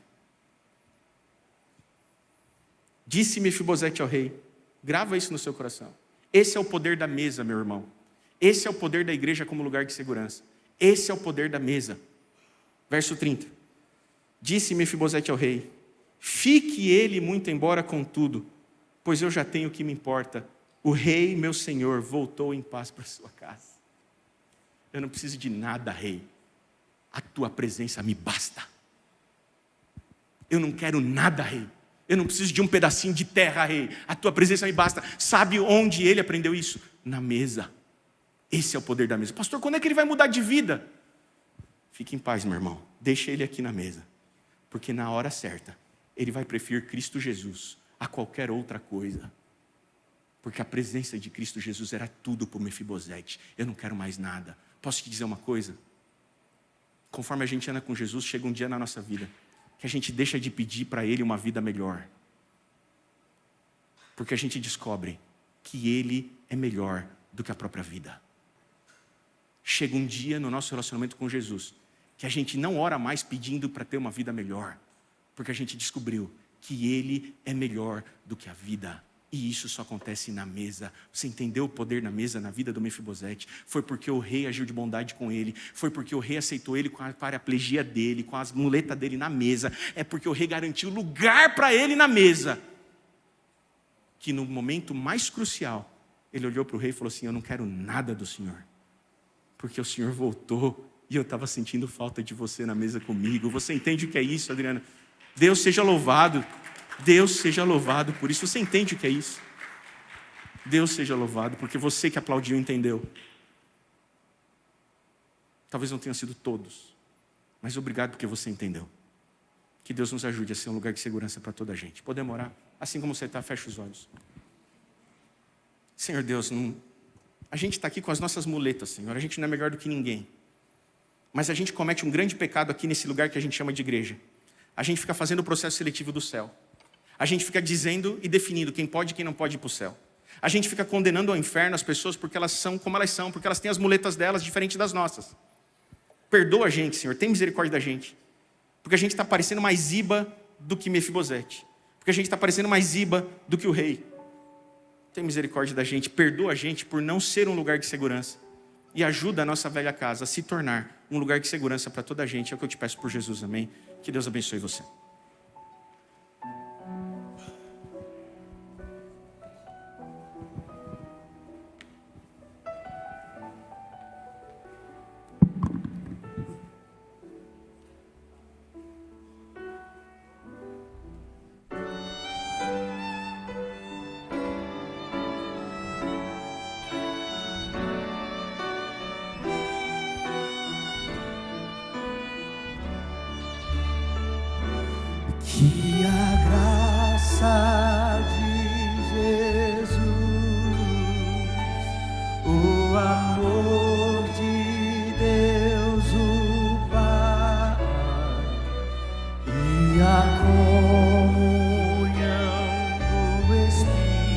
Disse Mefibosete ao rei. Grava isso no seu coração. Esse é o poder da mesa, meu irmão. Esse é o poder da igreja como lugar de segurança. Esse é o poder da mesa. Verso 30. Disse Mefibosete ao rei: fique ele muito embora contudo, pois eu já tenho o que me importa. O rei, meu senhor, voltou em paz para sua casa. Eu não preciso de nada, rei. A tua presença me basta. Eu não quero nada, rei. Eu não preciso de um pedacinho de terra, rei. A tua presença me basta. Sabe onde ele aprendeu isso? Na mesa. Esse é o poder da mesa. Pastor, quando é que ele vai mudar de vida? Fique em paz, meu irmão. Deixa ele aqui na mesa. Porque na hora certa, ele vai preferir Cristo Jesus a qualquer outra coisa. Porque a presença de Cristo Jesus era tudo para o Mefibosete. Eu não quero mais nada. Posso te dizer uma coisa? Conforme a gente anda com Jesus, chega um dia na nossa vida que a gente deixa de pedir para Ele uma vida melhor. Porque a gente descobre que Ele é melhor do que a própria vida. Chega um dia no nosso relacionamento com Jesus que a gente não ora mais pedindo para ter uma vida melhor. Porque a gente descobriu que Ele é melhor do que a vida. E isso só acontece na mesa. Você entendeu o poder na mesa, na vida do Mefibosete? Foi porque o rei agiu de bondade com ele. Foi porque o rei aceitou ele com a paraplegia dele, com as muletas dele na mesa. É porque o rei garantiu lugar para ele na mesa. Que no momento mais crucial, ele olhou para o rei e falou assim: eu não quero nada do Senhor. Porque o Senhor voltou e eu estava sentindo falta de você na mesa comigo. Você entende o que é isso, Adriana? Deus seja louvado. Deus seja louvado por isso. Você entende o que é isso? Deus seja louvado, porque você que aplaudiu entendeu. Talvez não tenham sido todos, mas obrigado porque você entendeu. Que Deus nos ajude a ser um lugar de segurança para toda a gente. Podemos orar? Assim como você está, fecha os olhos. Senhor Deus, a gente está aqui com as nossas muletas, Senhor. A gente não é melhor do que ninguém. Mas a gente comete um grande pecado aqui nesse lugar que a gente chama de igreja. A gente fica fazendo o processo seletivo do céu. A gente fica dizendo e definindo quem pode e quem não pode ir para o céu. A gente fica condenando ao inferno as pessoas porque elas são como elas são, porque elas têm as muletas delas diferentes das nossas. Perdoa a gente, Senhor, tem misericórdia da gente. Porque a gente está parecendo mais Ziba do que Mefibosete. Porque a gente está parecendo mais Ziba do que o rei. Tem misericórdia da gente, perdoa a gente por não ser um lugar de segurança. E ajuda a nossa velha casa a se tornar um lugar de segurança para toda a gente. É o que eu te peço por Jesus, amém? Que Deus abençoe você. Que a graça de Jesus, o amor de Deus o Pai e a comunhão do Espírito